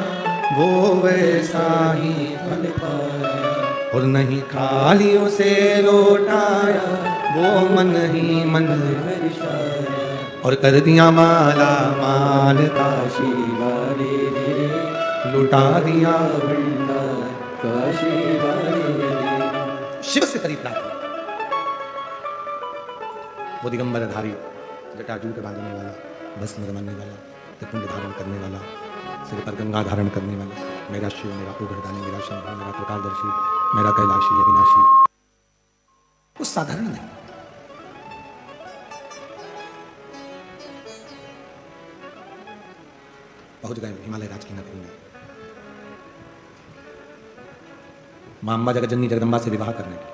वो वैसा ही फल पाया, और नहीं खाली उसे लौटाया वो मन ही मन हर्षाया, और कर दिया माला माल काशी वाले रे, लुटा दिया भंडार काशी वाले रे। शिव से करीब लाता वो दिगंबरधारी, जटाजू के बांधने वाला, भस्म रमाने वाला, त्रिपुंड धारण करने वाला, सिर पर गंगा धारण करने वाला, मेरा शिव, मेरा उग्रदानी, मेरा शंभु, मेरा त्रिकालदर्शी, मेरा कैलाशी अविनाशी। वो साधारण नहीं। पहुंच गए हिमालय राज की नगरी में। मां अम्बा जगज्जननी जगदम्बा से विवाह करने के।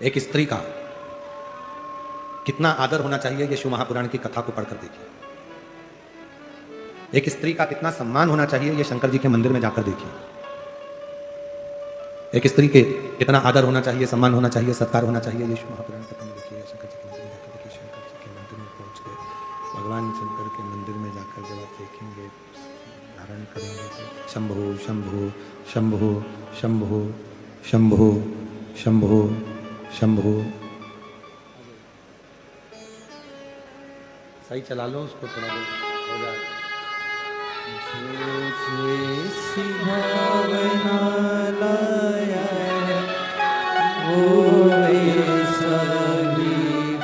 एक स्त्री का कितना आदर होना चाहिए ये शिव महापुराण की कथा को पढ़कर देखिए। एक स्त्री का कितना सम्मान होना चाहिए ये शंकर जी के मंदिर में जाकर देखिए। एक स्त्री के कितना आदर होना चाहिए, सम्मान होना चाहिए, सत्कार होना चाहिए ये शिव महापुराण की कथा में देखिए। शंकर जी के मंदिर में जाकर देखिए। शंकर जी के मंदिर में पहुंच गए, भगवान शंकर के मंदिर में जाकर जब आप देखेंगे, धारण करेंगे तो शंभो शंभो शंभो शंभो शंभो शंभो शंभो। सही चला लो उसको, थोड़ा देर हो जाए। जैसी भावना लाया वो वैसा ही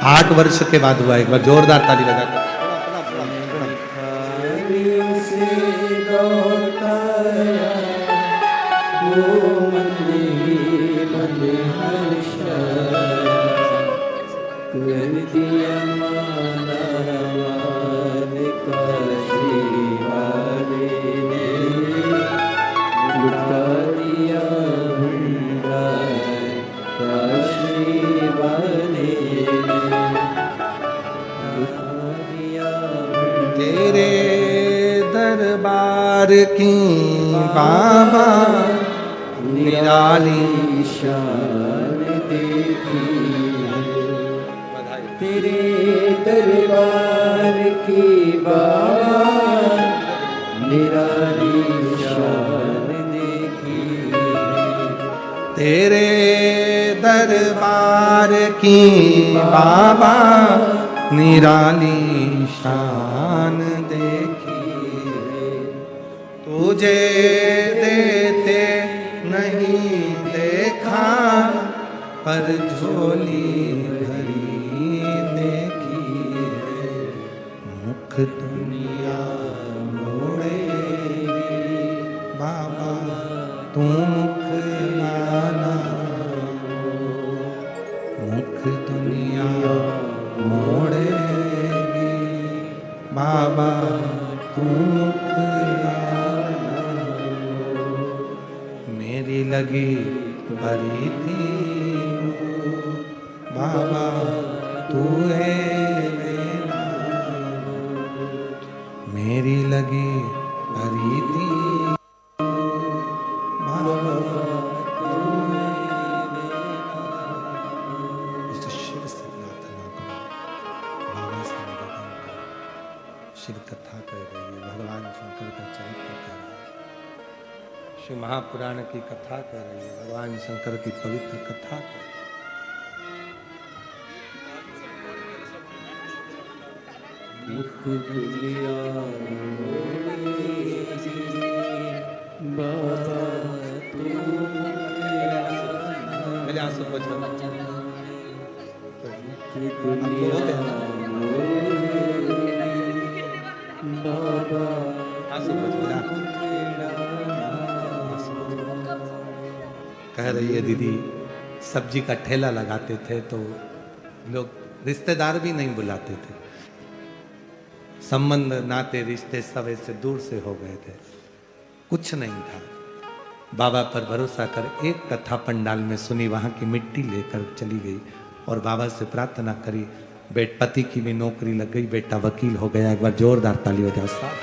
8 वर्ष के बाद हुआ। एक बार जोरदार ताली बजाकर। खाली से लौटाया वो मन ही मन हर्षाया, कर दिया माला माल काशी वाले ने, लुटा दिया भंडार काशी वाले ने, लुटा दिया तेरे दरबार की बाबा निराली शान देखी, तेरे दरबार की बाबा निराली शान देखी, तेरे दरबार की बाबा निराली शान देखी। तुझे देते नहीं देखा पर झोली भरी देखी है। मुख दुनिया मोड़ेगी बाबा तू मुख लाना, मुख दुनिया मोड़ेगी बाबा तू मुख लाना। मेरी लगी भरी थी बाबा तू है मेरा, मेरी लगी भरी थी बाबा तू है मेरा। उस शिव से प्रार्थना करो, बाबा से निवेदन करो। शिव कथा कह रही है, भगवान शंकर का चरित्र कर रहा है। शिव महापुराण की कथा कर रही है, भगवान शंकर की पवित्र कथा कर रही है। मुख दुनिया बाबा तू मेरे आंसू पोंछो। बाबा आंसू पोंछो जा। कह रही है दीदी सब्जी का ठेला लगाते थे तो लोग रिश्तेदार भी नहीं बुलाते थे, संबंध नाते रिश्ते सब ऐसे दूर से हो गए थे, कुछ नहीं था। बाबा पर भरोसा कर एक कथा पंडाल में सुनी, वहां की मिट्टी लेकर चली गई और बाबा से प्रार्थना करी, पति की भी नौकरी लग गई, बेटा वकील हो गया। एक बार जोरदार ताली बजाओ साहब।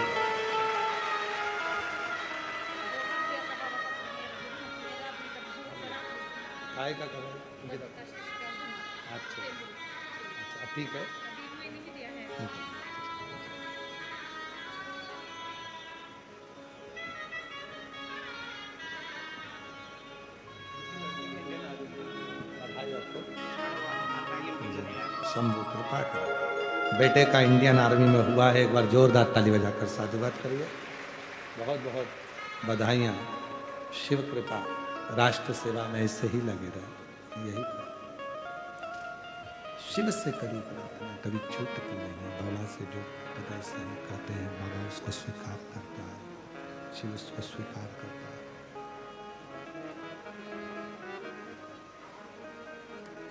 आएगा कब? अच्छा ठीक है। शंभू कृपा करो। बेटे का इंडियन आर्मी में हुआ है, एक बार जोरदार ताली बजाकर साधुवाद करिए। बहुत बहुत बधाइयाँ। शिव कृपा, राष्ट्र सेवा में ऐसे ही लगे रहे। यही शिव से करी प्रार्थना, कभी छूटती नहीं। बाबा से जो पता सही कहते हैं, बाबा उसको स्वीकार करता है, शिव उसको स्वीकार करता है।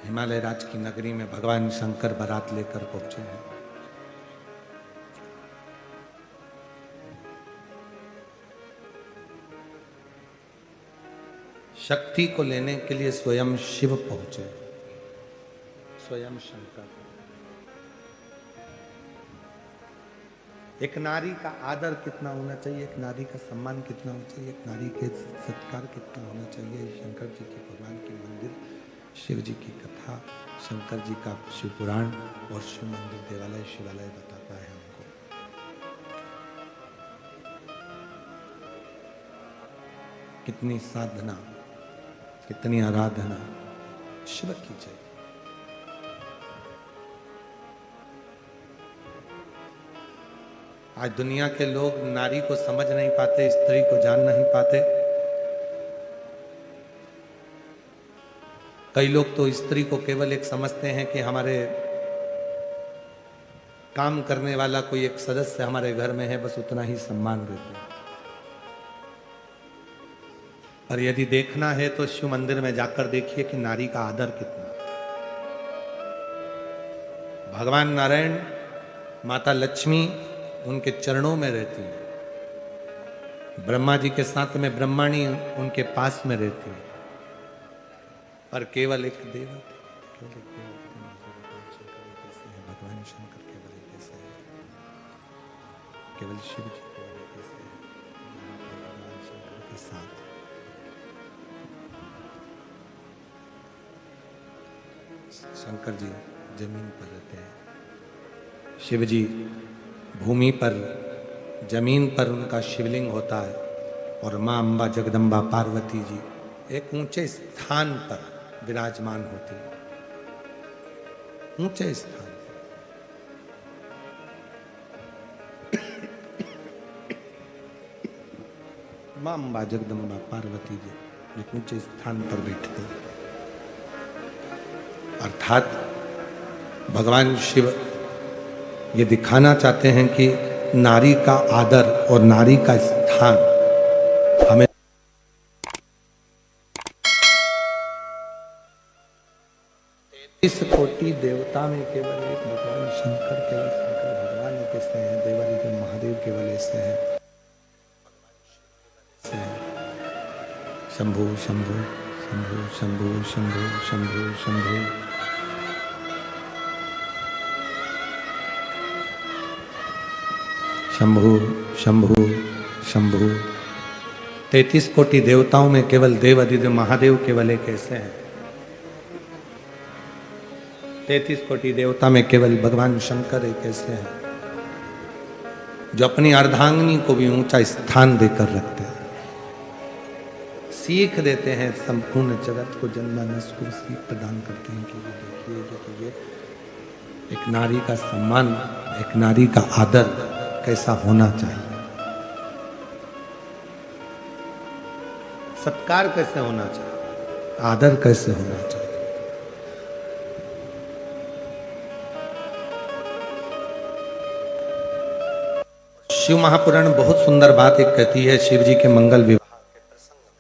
हिमालय राज की नगरी में भगवान शंकर बारात लेकर पहुंचे हैं। शक्ति को लेने के लिए स्वयं शिव पहुंचे, स्वयं शंकर। एक नारी का आदर कितना होना चाहिए, एक नारी का सम्मान कितना होना चाहिए, एक नारी के सत्कार कितना होना चाहिए, शंकर जी के भगवान के मंदिर, शिव जी की कथा, शंकर जी का शिव पुराण और शिव मंदिर देवालय शिवालय बताता है हमको। कितनी साधना, कितनी आराधना शिव की जय। आज दुनिया के लोग नारी को समझ नहीं पाते, स्त्री को जान नहीं पाते। कई लोग तो स्त्री को केवल एक समझते हैं कि हमारे काम करने वाला कोई एक सदस्य हमारे घर में है, बस उतना ही सम्मान देते हैं। और यदि देखना है तो शिव मंदिर में जाकर देखिए कि नारी का आदर कितना। भगवान नारायण, माता लक्ष्मी उनके चरणों में रहती है। ब्रह्मा जी के साथ में ब्रह्माणी उनके पास में रहती है। और केवल एक देवता, भगवान शंकर केवल एक ऐसे है, केवल शिव जी केवल एक ऐसे है, भगवान शंकर के साथ। शंकर जी जमीन पर रहते हैं, शिव जी भूमि पर, जमीन पर उनका शिवलिंग होता है। और माँ अम्बा जगदम्बा पार्वती जी एक ऊंचे स्थान पर विराजमान होती है, ऊंचे स्थान पर। माँ अम्बा जगदम्बा पार्वती जी एक ऊंचे स्थान पर बैठते हैं। अर्थात भगवान शिव ये दिखाना चाहते हैं कि नारी का आदर और नारी का स्थान हमें 33 कोटि देवता में केवल एक भगवान शंकर, केवल शंकर भगवान कैसे हैं, देवाली के महादेव केवल ऐसे हैं, शंभु शंभु शंभु शंभु शंभु शंभु शंभु। शंभु शंभु शंभु। 33 कोटि देवताओं में केवल देव अधिदेव महादेव केवल एक ऐसे हैं। 33 कोटि देवता में केवल भगवान शंकर एक ऐसे हैं जो अपनी अर्धांगिनी को भी ऊंचा स्थान देकर रखते हैं, सीख देते हैं, संपूर्ण जगत को जनमानस को सीख प्रदान करते हैं कि ये देखिए, ये एक नारी का सम्मान, एक नारी का आदर कैसा होना चाहिए, सत्कार कैसे होना चाहिए, आदर कैसे होना चाहिए। शिव महापुराण बहुत सुंदर बात एक कहती है। शिव जी के मंगल विवाह के प्रसंग में,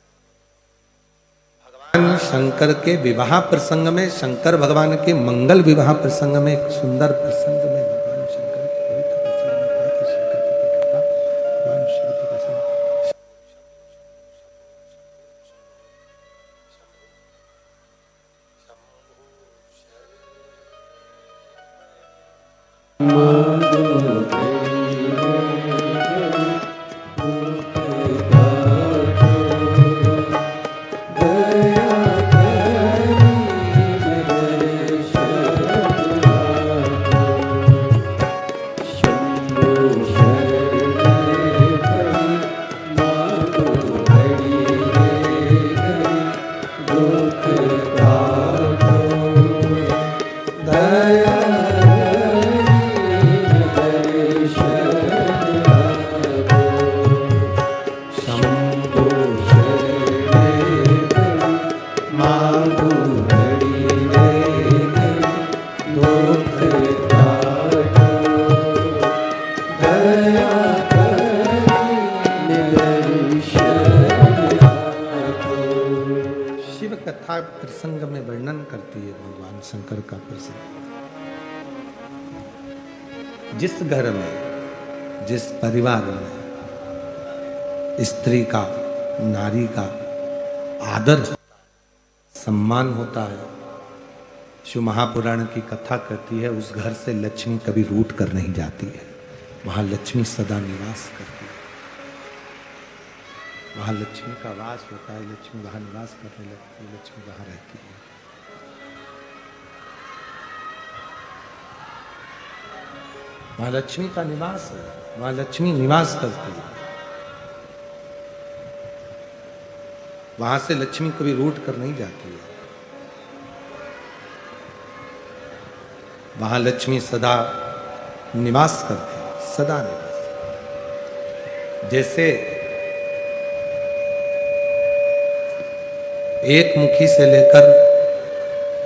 भगवान शंकर के विवाह प्रसंग में, शंकर भगवान के मंगल विवाह प्रसंग में, एक सुंदर प्रसंग में भगवान शंकर के पवित्र प्रसंग में कहा कि शंकर जी की कृपा, भगवान शिव जी का प्रसंग में वर्णन करती है भगवान शंकर का प्रसंग। जिस घर में, जिस परिवार में स्त्री का, नारी का आदर, सम्मान होता है, शिव महापुराण की कथा कहती है उस घर से लक्ष्मी कभी रूठ कर नहीं जाती है। वहां लक्ष्मी सदा निवास करती है, वहां लक्ष्मी का वास होता है, लक्ष्मी वहां निवास करने लगती है, लक्ष्मी वहां रहती है। वहां लक्ष्मी का निवास है, वहां लक्ष्मी निवास करती है। वहां से लक्ष्मी कभी रूठ कर नहीं जाती है। वहां लक्ष्मी सदा निवास करती है, सदा निवास। जैसे एक मुखी से लेकर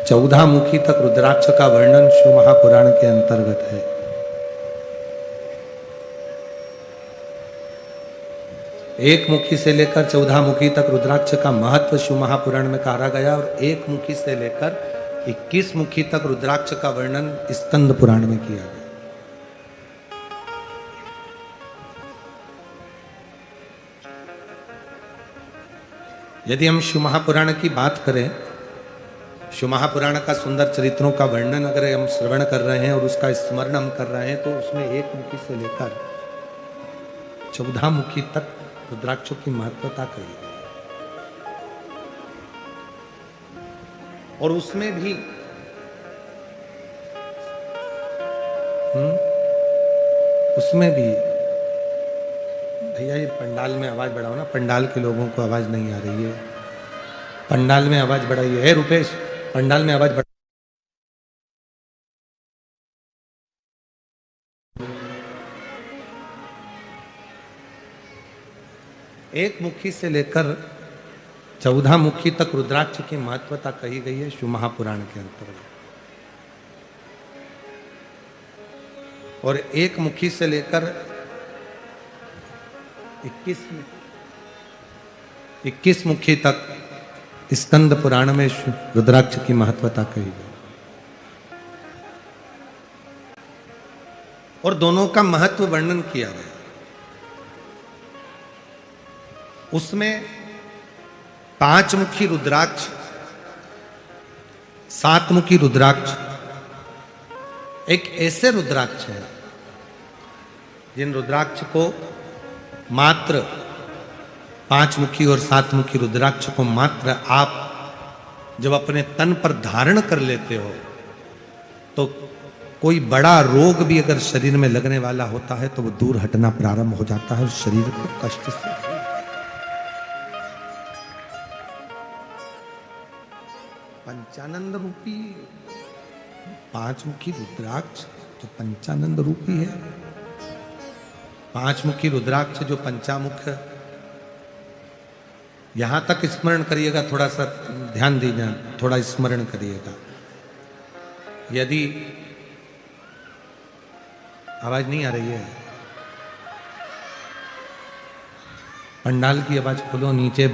14 मुखी तक रुद्राक्ष का वर्णन शिव महापुराण के अंतर्गत है। एक मुखी से लेकर 14 मुखी तक रुद्राक्ष का महत्व शिव महापुराण में कहा गया और एक मुखी से लेकर 21 मुखी तक रुद्राक्ष का वर्णन स्कंद पुराण में किया गया। यदि हम शिव महापुराण की बात करें, शिव महापुराण का सुंदर चरित्रों का वर्णन अगर हम श्रवण कर रहे हैं और उसका स्मरण हम कर रहे हैं, तो उसमें एक मुखी से लेकर 14 मुखी तक रुद्राक्षों की महत्वता कही गई। और उसमें भी भैया ये पंडाल में आवाज बढ़ाओ ना, पंडाल के लोगों को आवाज नहीं आ रही है। पंडाल में आवाज बढ़ाइए। है रुपेश, पंडाल में आवाज बढ़ा। एक मुखी से लेकर 14 मुखी तक रुद्राक्ष की महत्वता कही गई है शिव महापुराण के अंतर्गत। और एक मुखी से लेकर 21 मुखी तक स्कंद पुराण में रुद्राक्ष की महत्वता कही गई। और दोनों का महत्व वर्णन किया गया। उसमें 5 मुखी रुद्राक्ष, 7 मुखी रुद्राक्ष एक ऐसे रुद्राक्ष है जिन रुद्राक्ष को मात्र 5 मुखी और 7 मुखी रुद्राक्ष को मात्र आप जब अपने तन पर धारण कर लेते हो तो कोई बड़ा रोग भी अगर शरीर में लगने वाला होता है तो वो दूर हटना प्रारंभ हो जाता है और शरीर को कष्ट से। पंचानंद रूपी पांच मुखी रुद्राक्ष जो पंचानंद रूपी है, पांच मुखी रुद्राक्ष जो पंचामुख, यहां तक स्मरण करिएगा, थोड़ा सा ध्यान दीजिए, थोड़ा स्मरण करिएगा। यदि आवाज नहीं आ रही है, पंडाल की आवाज खोलो, नीचे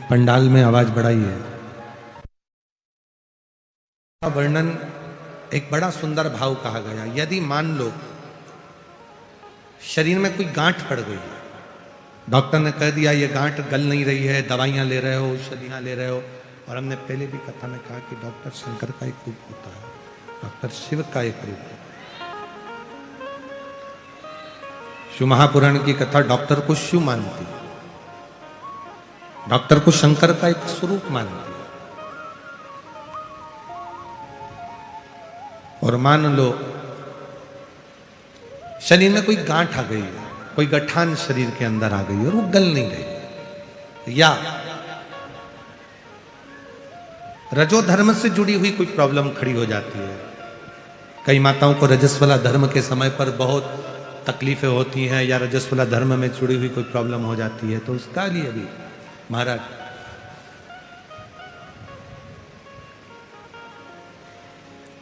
पंडाल में आवाज बढ़ाइए। वर्णन एक बड़ा सुंदर भाव कहा गया। यदि मान लो शरीर में कोई गांठ पड़ गई है, डॉक्टर ने कह दिया ये गांठ गल नहीं रही है, दवाइयां ले रहे हो, औषधियां ले रहे हो, और हमने पहले भी कथा में कहा कि डॉक्टर शंकर का एक रूप होता है, डॉक्टर शिव का एक रूप है। शिव महापुराण की कथा डॉक्टर को शिव मानती है, डॉक्टर को शंकर का एक स्वरूप मानती है। और मान लो शरीर में कोई गांठ आ गई है, कोई गठान शरीर के अंदर आ गई और वो गल नहीं रही, या रजो धर्म से जुड़ी हुई कोई प्रॉब्लम खड़ी हो जाती है। कई माताओं को रजस्वला धर्म के समय पर बहुत तकलीफें होती हैं, या रजस्वला धर्म में जुड़ी हुई कोई प्रॉब्लम हो जाती है, तो उसका लिए भी महाराज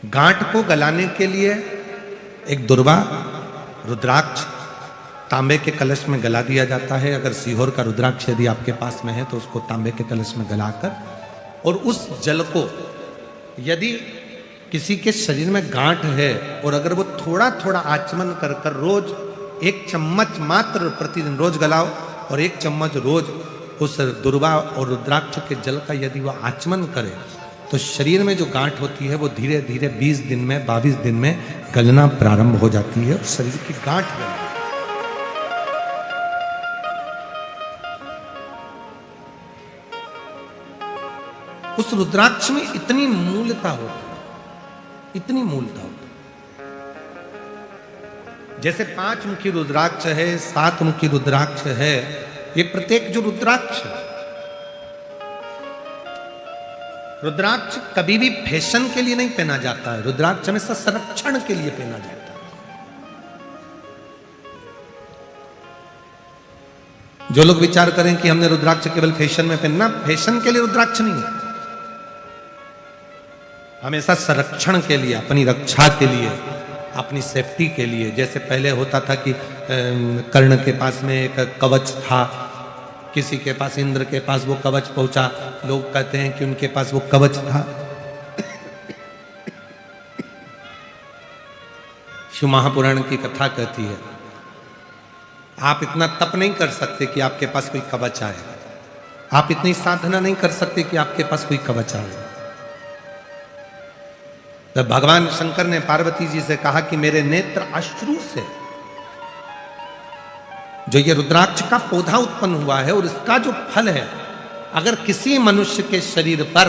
गांठ को गलाने के लिए एक दुर्वा रुद्राक्ष तांबे के कलश में गला दिया जाता है। अगर सीहोर का रुद्राक्ष यदि आपके पास में है तो उसको तांबे के कलश में गलाकर, और उस जल को यदि किसी के शरीर में गांठ है और अगर वो थोड़ा थोड़ा आचमन कर कर रोज 1 चम्मच मात्र प्रतिदिन रोज गलाओ, और 1 चम्मच रोज उस दुर्वा और रुद्राक्ष के जल का यदि वह आचमन करे, तो शरीर में जो गांठ होती है वो धीरे धीरे 20 दिन में 22 दिन में गलना प्रारंभ हो जाती है, और शरीर की गांठ गलती। उस रुद्राक्ष में इतनी मूलता होती है, इतनी मूलता होती है। जैसे 5 मुखी रुद्राक्ष है, 7 मुखी रुद्राक्ष है, ये प्रत्येक जो रुद्राक्ष है, रुद्राक्ष कभी भी फैशन के लिए नहीं पहना जाता है, रुद्राक्ष हमेशा संरक्षण के लिए पहना जाता है। जो लोग विचार करें कि हमने रुद्राक्ष केवल फैशन में पहनना, फैशन के लिए रुद्राक्ष नहीं है, हमेशा संरक्षण के लिए, अपनी रक्षा के लिए, अपनी सेफ्टी के लिए। जैसे पहले होता था कि कर्ण के पास में एक कवच था, किसी के पास इंद्र के पास वो कवच पहुंचा, लोग कहते हैं कि उनके पास वो कवच था। शिव महापुराण की कथा कहती है आप इतना तप नहीं कर सकते कि आपके पास कोई कवच आए, आप इतनी साधना नहीं कर सकते कि आपके पास कोई कवच आए। तो भगवान शंकर ने पार्वती जी से कहा कि मेरे नेत्र अश्रु से जो ये रुद्राक्ष का पौधा उत्पन्न हुआ है और इसका जो फल है, अगर किसी मनुष्य के शरीर पर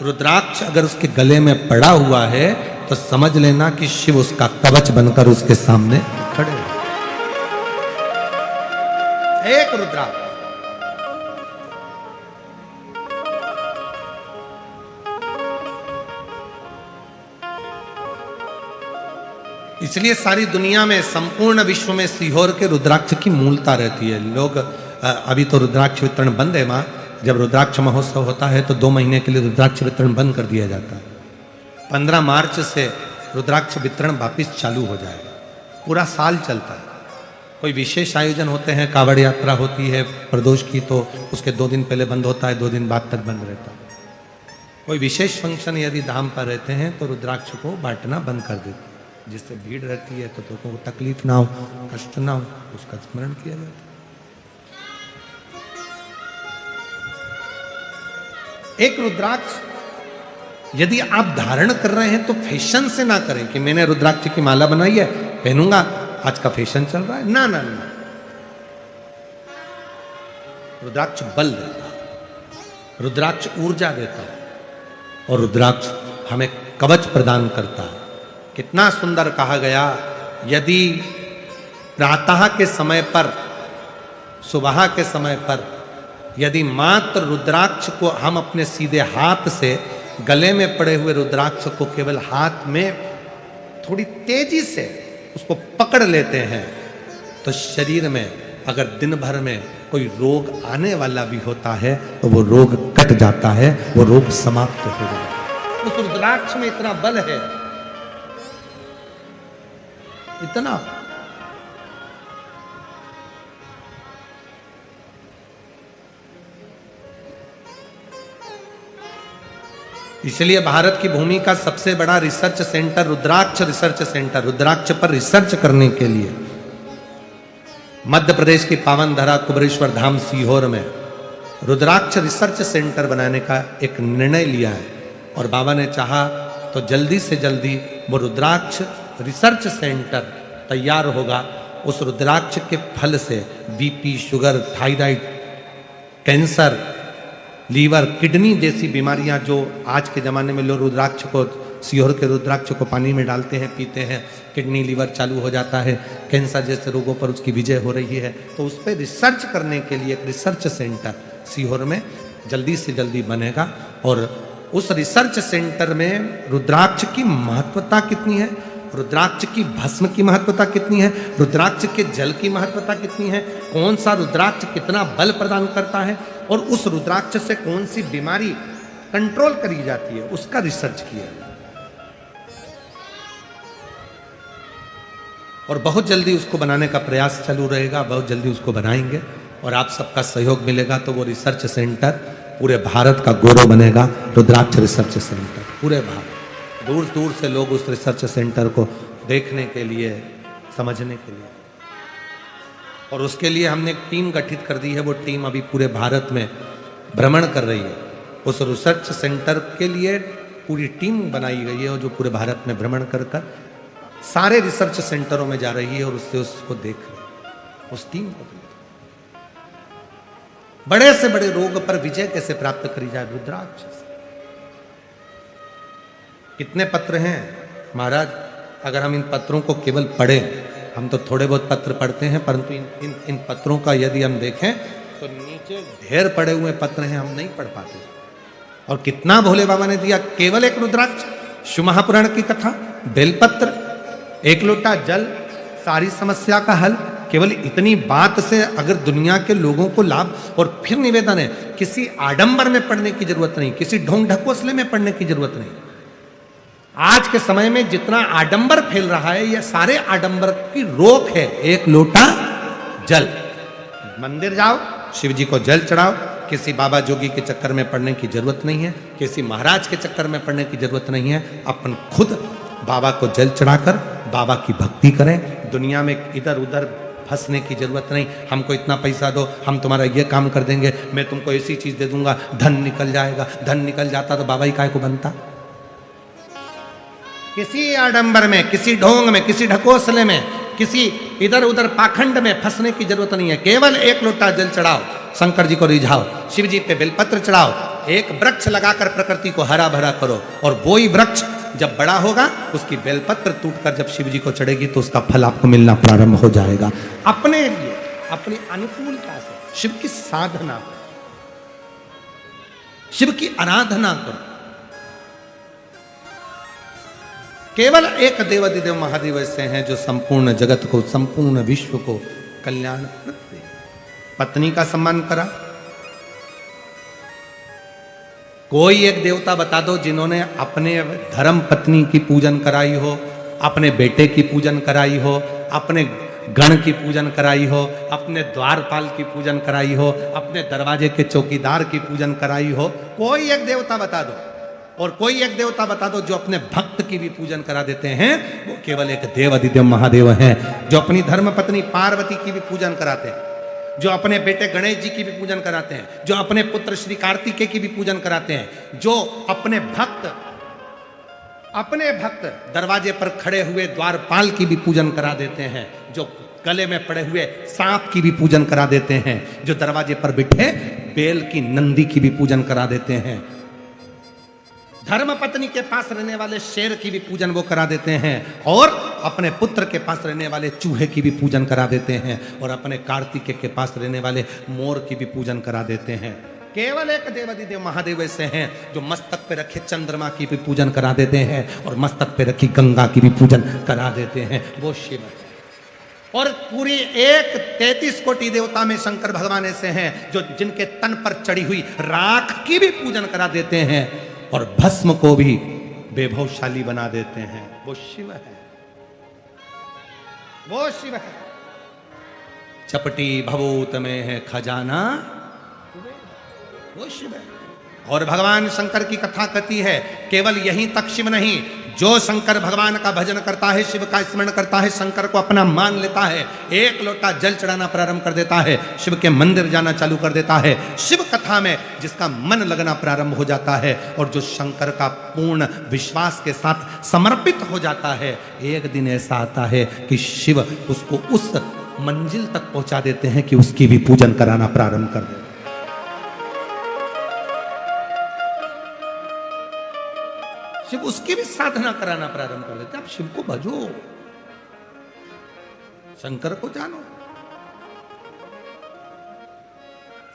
रुद्राक्ष अगर उसके गले में पड़ा हुआ है तो समझ लेना कि शिव उसका कवच बनकर उसके सामने खड़े हैं। एक रुद्राक्ष, इसलिए सारी दुनिया में, संपूर्ण विश्व में सीहोर के रुद्राक्ष की मूलता रहती है। लोग अभी तो रुद्राक्ष वितरण बंद है मां, जब रुद्राक्ष महोत्सव होता है तो 2 महीने के लिए रुद्राक्ष वितरण बंद कर दिया जाता है। 15 मार्च से रुद्राक्ष वितरण वापिस चालू हो जाएगा, पूरा साल चलता है। कोई विशेष आयोजन होते हैं, कावड़ यात्रा होती है प्रदोष की, तो उसके 2 दिन पहले बंद होता है, 2 दिन बाद तक बंद रहता है। कोई विशेष फंक्शन यदि धाम पर रहते हैं तो रुद्राक्ष को बांटना बंद कर देते हैं, जिससे भीड़ रहती है तो लोगों को तकलीफ ना हो, कष्ट ना हो, उसका स्मरण किया जाता है। एक रुद्राक्ष यदि आप धारण कर रहे हैं तो फैशन से ना करें कि मैंने रुद्राक्ष की माला बनाई है पहनूंगा, आज का फैशन चल रहा है, ना ना ना। रुद्राक्ष बल देता है, रुद्राक्ष ऊर्जा देता है, और रुद्राक्ष हमें कवच प्रदान करता है। कितना सुंदर कहा गया, यदि प्रातः के समय पर, सुबह के समय पर यदि मात्र रुद्राक्ष को हम अपने सीधे हाथ से गले में पड़े हुए रुद्राक्ष को केवल हाथ में थोड़ी तेजी से उसको पकड़ लेते हैं तो शरीर में अगर दिन भर में कोई रोग आने वाला भी होता है तो वो रोग कट जाता है, वो रोग समाप्त हो जाता है। उस रुद्राक्ष में इतना बल है, इतना। इसलिए भारत की भूमि का सबसे बड़ा रिसर्च सेंटर रुद्राक्ष रिसर्च सेंटर, रुद्राक्ष पर रिसर्च करने के लिए मध्य प्रदेश की पावन धरा कुबेरेश्वर धाम सीहोर में रुद्राक्ष रिसर्च सेंटर बनाने का एक निर्णय लिया है। और बाबा ने चाहा तो जल्दी से जल्दी वो रुद्राक्ष रिसर्च सेंटर तैयार होगा। उस रुद्राक्ष के फल से BP, sugar, thyroid, cancer, liver, kidney जैसी बीमारियां जो आज के ज़माने में लोग रुद्राक्ष को, सीहोर के रुद्राक्ष को पानी में डालते हैं, पीते हैं, किडनी लीवर चालू हो जाता है, कैंसर जैसे रोगों पर उसकी विजय हो रही है। तो उस पर रिसर्च करने के लिए एक रिसर्च सेंटर सीहोर में जल्दी से जल्दी बनेगा। और उस रिसर्च सेंटर में रुद्राक्ष की महत्वता कितनी है, रुद्राक्ष की भस्म की महत्वता कितनी है, रुद्राक्ष के जल की महत्वता कितनी है, कौन सा रुद्राक्ष कितना बल प्रदान करता है और उस रुद्राक्ष से कौन सी बीमारी कंट्रोल करी जाती है, उसका रिसर्च किया। और बहुत जल्दी उसको बनाने का प्रयास चालू रहेगा, बहुत जल्दी उसको बनाएंगे और आप सबका सहयोग मिलेगा तो वो रिसर्च सेंटर पूरे भारत का गौरव बनेगा। रुद्राक्ष रिसर्च सेंटर पूरे भारत, दूर दूर से लोग उस रिसर्च सेंटर को देखने के लिए, समझने के लिए। और उसके लिए हमने एक टीम गठित कर दी है। वो टीम अभी पूरे भारत में भ्रमण कर रही है। उस रिसर्च सेंटर के लिए पूरी टीम बनाई गई है और जो पूरे भारत में भ्रमण कर कर सारे रिसर्च सेंटरों में जा रही है और उससे उसको देख रही है। उस टीम को बड़े से बड़े रोग पर विजय कैसे प्राप्त करी जाए, रुद्राक्ष से। कितने पत्र हैं महाराज, अगर हम इन पत्रों को केवल पढ़ें, हम तो थोड़े बहुत पत्र पढ़ते हैं, परंतु इन पत्रों का यदि हम देखें तो नीचे ढेर पड़े हुए पत्र हैं, हम नहीं पढ़ पाते। और कितना भोले बाबा ने दिया, केवल एक रुद्राक्ष, शिव महापुराण की कथा, बेलपत्र, एक लोटा जल, सारी समस्या का हल। केवल इतनी बात से अगर दुनिया के लोगों को लाभ। और फिर निवेदन है, किसी आडंबर में पढ़ने की जरूरत नहीं, किसी ढोंग ढकोसले में पढ़ने की जरूरत नहीं। आज के समय में जितना आडंबर फैल रहा है, यह सारे आडंबर की रोक है। एक लोटा जल, मंदिर जाओ, शिव जी को जल चढ़ाओ। किसी बाबा जोगी के चक्कर में पढ़ने की जरूरत नहीं है, किसी महाराज के चक्कर में पढ़ने की जरूरत नहीं है। अपन खुद बाबा को जल चढ़ाकर बाबा की भक्ति करें। दुनिया में इधर उधर फंसने की जरूरत नहीं। हमको इतना पैसा दो, हम तुम्हारा ये काम कर देंगे, मैं तुमको ऐसी चीज दे दूंगा, धन निकल जाएगा। धन निकल जाता तो बाबा ही काय को बनता। किसी आडंबर में, किसी ढोंग में, किसी ढकोसले में, किसी इधर उधर पाखंड में फंसने की जरूरत नहीं है। केवल एक लोटा जल चढ़ाओ, शंकर जी को रिझाओ, शिव जी पे बेलपत्र चढ़ाओ, एक वृक्ष लगाकर प्रकृति को हरा भरा करो। और वो ही वृक्ष जब बड़ा होगा, उसकी बेलपत्र टूटकर जब शिव जी को चढ़ेगी तो उसका फल आपको मिलना प्रारंभ हो जाएगा। अपने लिए, अपनी अनुकूलता से शिव की साधना करो, शिव की आराधना करो। केवल एक देवाधिदेव महादेव ऐसे हैं जो संपूर्ण जगत को, संपूर्ण विश्व को कल्याण करते हैं। पत्नी का सम्मान करा। कोई एक देवता बता दो जिन्होंने अपने धर्म पत्नी की पूजन कराई हो, अपने बेटे की पूजन कराई हो, अपने गण की पूजन कराई हो, अपने द्वारपाल की पूजन कराई हो, अपने दरवाजे के चौकीदार की पूजन कराई हो। कोई एक देवता बता दो। और कोई एक देवता बता दो जो अपने भक्त की भी पूजन करा देते हैं। वो केवल एक देवाधिदेव महादेव हैं, जो अपनी धर्म पत्नी पार्वती की भी पूजन कराते हैं, जो अपने बेटे गणेश जी की भी पूजन कराते हैं, जो अपने पुत्र श्री कार्तिकेय की भी पूजन कराते हैं, जो अपने भक्त दरवाजे पर खड़े हुए द्वारपाल की भी पूजन करा देते हैं, जो गले में पड़े हुए सांप की भी पूजन करा देते हैं, जो दरवाजे पर बैठे बेल की नंदी की भी पूजन करा देते हैं, धर्म पत्नी के पास रहने वाले शेर की भी पूजन वो करा देते हैं, और अपने पुत्र के पास रहने वाले चूहे की भी पूजन करा देते हैं, और अपने कार्तिकेय के पास रहने वाले मोर की भी पूजन करा देते हैं। केवल एक देवाधिदेव महादेव ऐसे हैं जो मस्तक पे रखे चंद्रमा की भी पूजन करा देते हैं और मस्तक पे रखी गंगा की भी पूजन करा देते हैं, वो शिव है। और पूरी 33 कोटि देवता में शंकर भगवान ऐसे हैं जो जिनके तन पर चढ़ी हुई राख की भी पूजन करा देते हैं और भस्म को भी वैभवशाली बना देते हैं, वो शिव है, वो शिव है। चपटी भभूत में है खजाना, वो शिव है। और भगवान शंकर की कथा कथी है, केवल यहीं तक शिव नहीं, जो शंकर भगवान का भजन करता है, शिव का स्मरण करता है, शंकर को अपना मान लेता है, एक लोटा जल चढ़ाना प्रारंभ कर देता है, शिव के मंदिर जाना चालू कर देता है, शिव कथा में जिसका मन लगना प्रारंभ हो जाता है और जो शंकर का पूर्ण विश्वास के साथ समर्पित हो जाता है, एक दिन ऐसा आता है कि शिव उसको उस मंजिल तक पहुंचा देते हैं कि उसकी भी पूजन कराना प्रारंभ कर देते। शिव उसकी भी साधना कराना प्रारंभ कर देते। आप शिव को भजो, शंकर को जानो।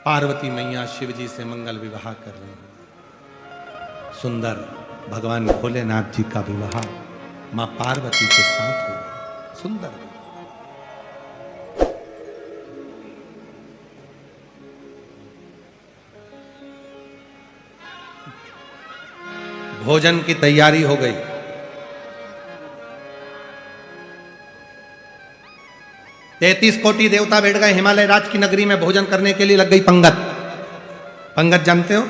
पार्वती मैया शिव जी से मंगल विवाह कर रहे हैं, सुंदर भगवान भोलेनाथ जी का विवाह मां पार्वती के साथ हुआ, सुंदर। भोजन की तैयारी हो गई। तैतीस कोटि देवता बैठ गए हिमालय राज की नगरी में, भोजन करने के लिए लग गई पंगत। पंगत जानते हो?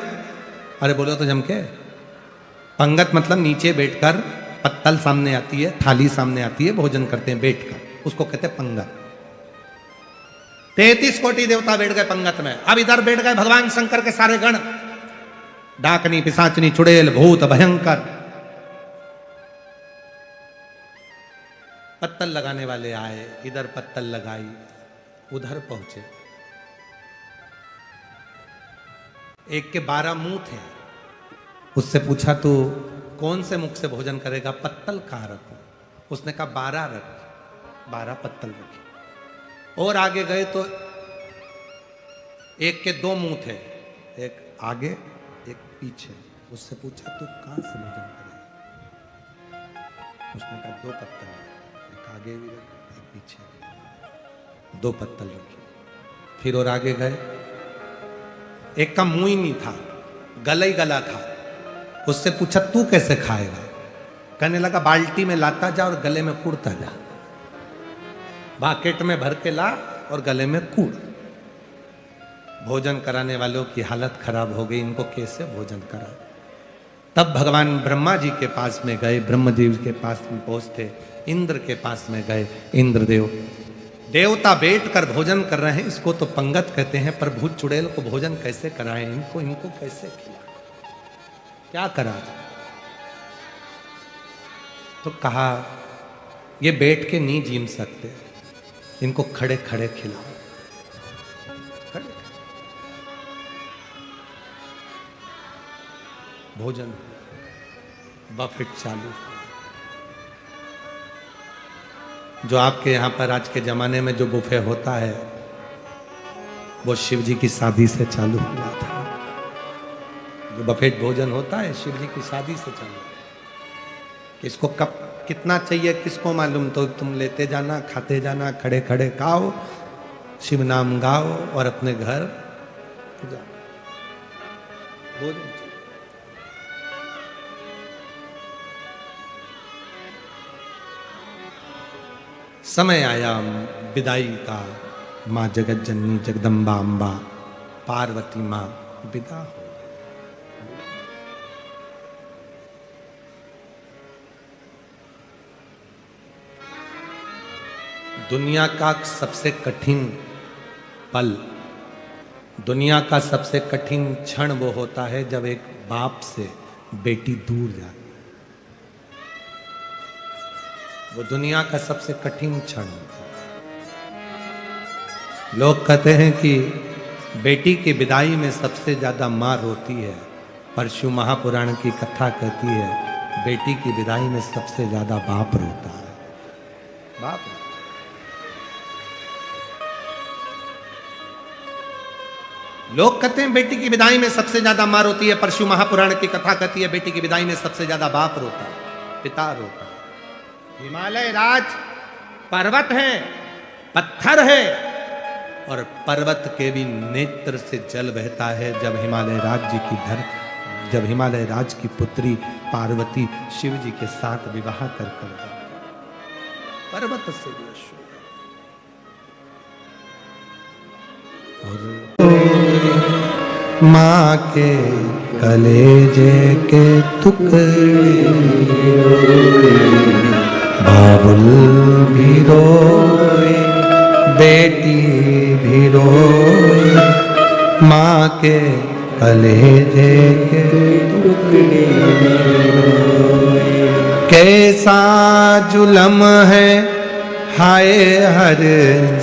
अरे बोलो तो जम के। पंगत मतलब नीचे बैठकर, पत्तल सामने आती है, थाली सामने आती है, भोजन करते हैं बैठकर, उसको कहते हैं पंगत। 33 कोटि देवता बैठ गए पंगत में। अब इधर बैठ गए भगवान शंकर के सारे गण, डाकनी, पिशाचनी, चुड़ैल, भूत, भयंकर। पत्तल लगाने वाले आए, इधर पत्तल लगाई, उधर पहुंचे। एक के 12 मुंह थे, उससे पूछा तो कौन से मुख से भोजन करेगा, पत्तल कहां रखूं? उसने कहा 12 रख, 12 पत्तल रखे। और आगे गए तो एक के 2 मुंह थे, एक आगे एक पीछे। उससे पूछा तू कहां से भोजन करेगा? उसने कहा 2 पत्तल, एक आगे भी रख, एक पीछे भी, 2 पत्तल रखे। फिर और आगे गए, एक का मुंह ही नहीं था, गला ही गला था। उससे पूछा तू कैसे खाएगा? कहने लगा बाल्टी में लाता जा और गले में कूड़ता जा, बाकेट में भर के ला और गले में कूड़। भोजन कराने वालों की हालत खराब हो गई, इनको कैसे भोजन करा। तब भगवान ब्रह्मा जी के पास में गए, ब्रह्मदेव के पास में पहुंचते, इंद्र के पास में गए। इंद्रदेव, देवता बैठकर भोजन कर रहे हैं, इसको तो पंगत कहते हैं, पर भूत चुड़ैल को भोजन कैसे कराएं, इनको कैसे खिलाएं, क्या करा जाए? तो कहा ये बैठ के नहीं जीम सकते, इनको खड़े खड़े खिलाओ। खड़े भोजन, बफेट चालू। जो आपके यहां पर आज के जमाने में जो बुफे होता है, वो शिव जी की शादी से चालू हुआ था। जो बफेट भोजन होता है शिव जी की शादी से चालू। किसको कब कितना चाहिए किसको मालूम, तो तुम लेते जाना, खाते जाना, खड़े खड़े खाओ, शिव नाम गाओ और अपने घर जाओ। भोजन समय आया विदाई का, माँ जगत जननी जगदम्बा अम्बा पार्वती माँ विदा हो। दुनिया का सबसे कठिन पल, दुनिया का सबसे कठिन क्षण वो होता है जब एक बाप से बेटी दूर जाती है। वो दुनिया का सबसे कठिन क्षण होता है। लोग कहते हैं कि बेटी की विदाई में सबसे ज्यादा मां रोती है, पर शिव महापुराण की कथा कहती है बेटी की विदाई में सबसे ज्यादा बाप रोता है। बाप रोता। लोग कहते हैं बेटी की विदाई में सबसे ज्यादा मां रोती है, परशु महापुराण की कथा कहती है बेटी की विदाई में सबसे ज्यादा बाप रोता, पिता रोता। हिमालय राज पर्वत है, पत्थर है, और पर्वत के भी नेत्र से जल बहता है जब हिमालय राज की पुत्री पार्वती शिव जी के साथ विवाह कर पर्वत से भी और माँ के कलेजे के टुकड़े बाबुल भी रोए, बेटी भी रोए, माँ के कलेजे के टुकड़े कैसा जुलम है हाय हर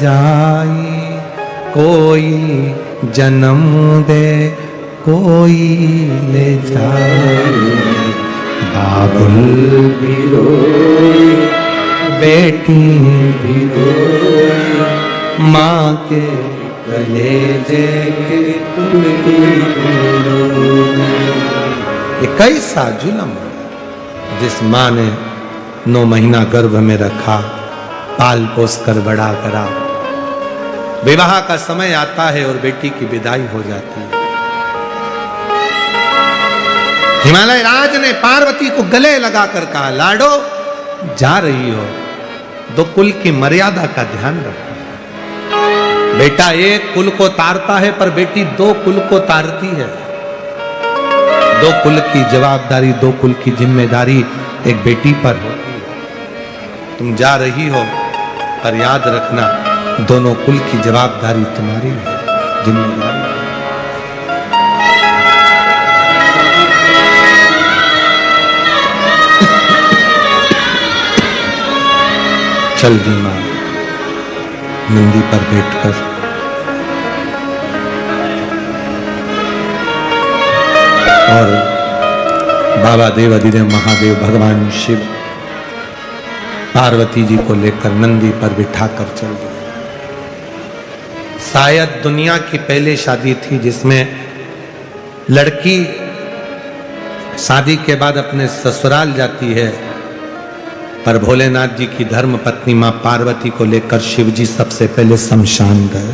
जाई, कोई जन्म दे कोई ले जाए, बाबुल भी रोए, बेटी भी रोए, माँ के कलेजे के टुकड़े रोए। ये कैसा जुल्म जिस माँ ने 9 महीना गर्भ में रखा, पाल पोस कर बड़ा करा, विवाह का समय आता है और बेटी की विदाई हो जाती है। हिमालय राज ने पार्वती को गले लगाकर कहा, लाडो जा रही हो, 2 कुल की मर्यादा का ध्यान रखो। बेटा एक कुल को तारता है पर बेटी 2 कुल को तारती है। 2 कुल की जवाबदारी, 2 कुल की जिम्मेदारी एक बेटी पर होती है। तुम जा रही हो पर याद रखना दोनों कुल की जवाबदारी तुम्हारी है, जिम्मेदारी। चल दी मां नंदी पर बैठकर और बाबा देव अधिदेव महादेव भगवान शिव पार्वती जी को लेकर नंदी पर बिठाकर चल दिए। शायद दुनिया की पहली शादी थी जिसमें लड़की शादी के बाद अपने ससुराल जाती है, पर भोलेनाथ जी की धर्म पत्नी मां पार्वती को लेकर शिव जी सबसे पहले शमशान गए।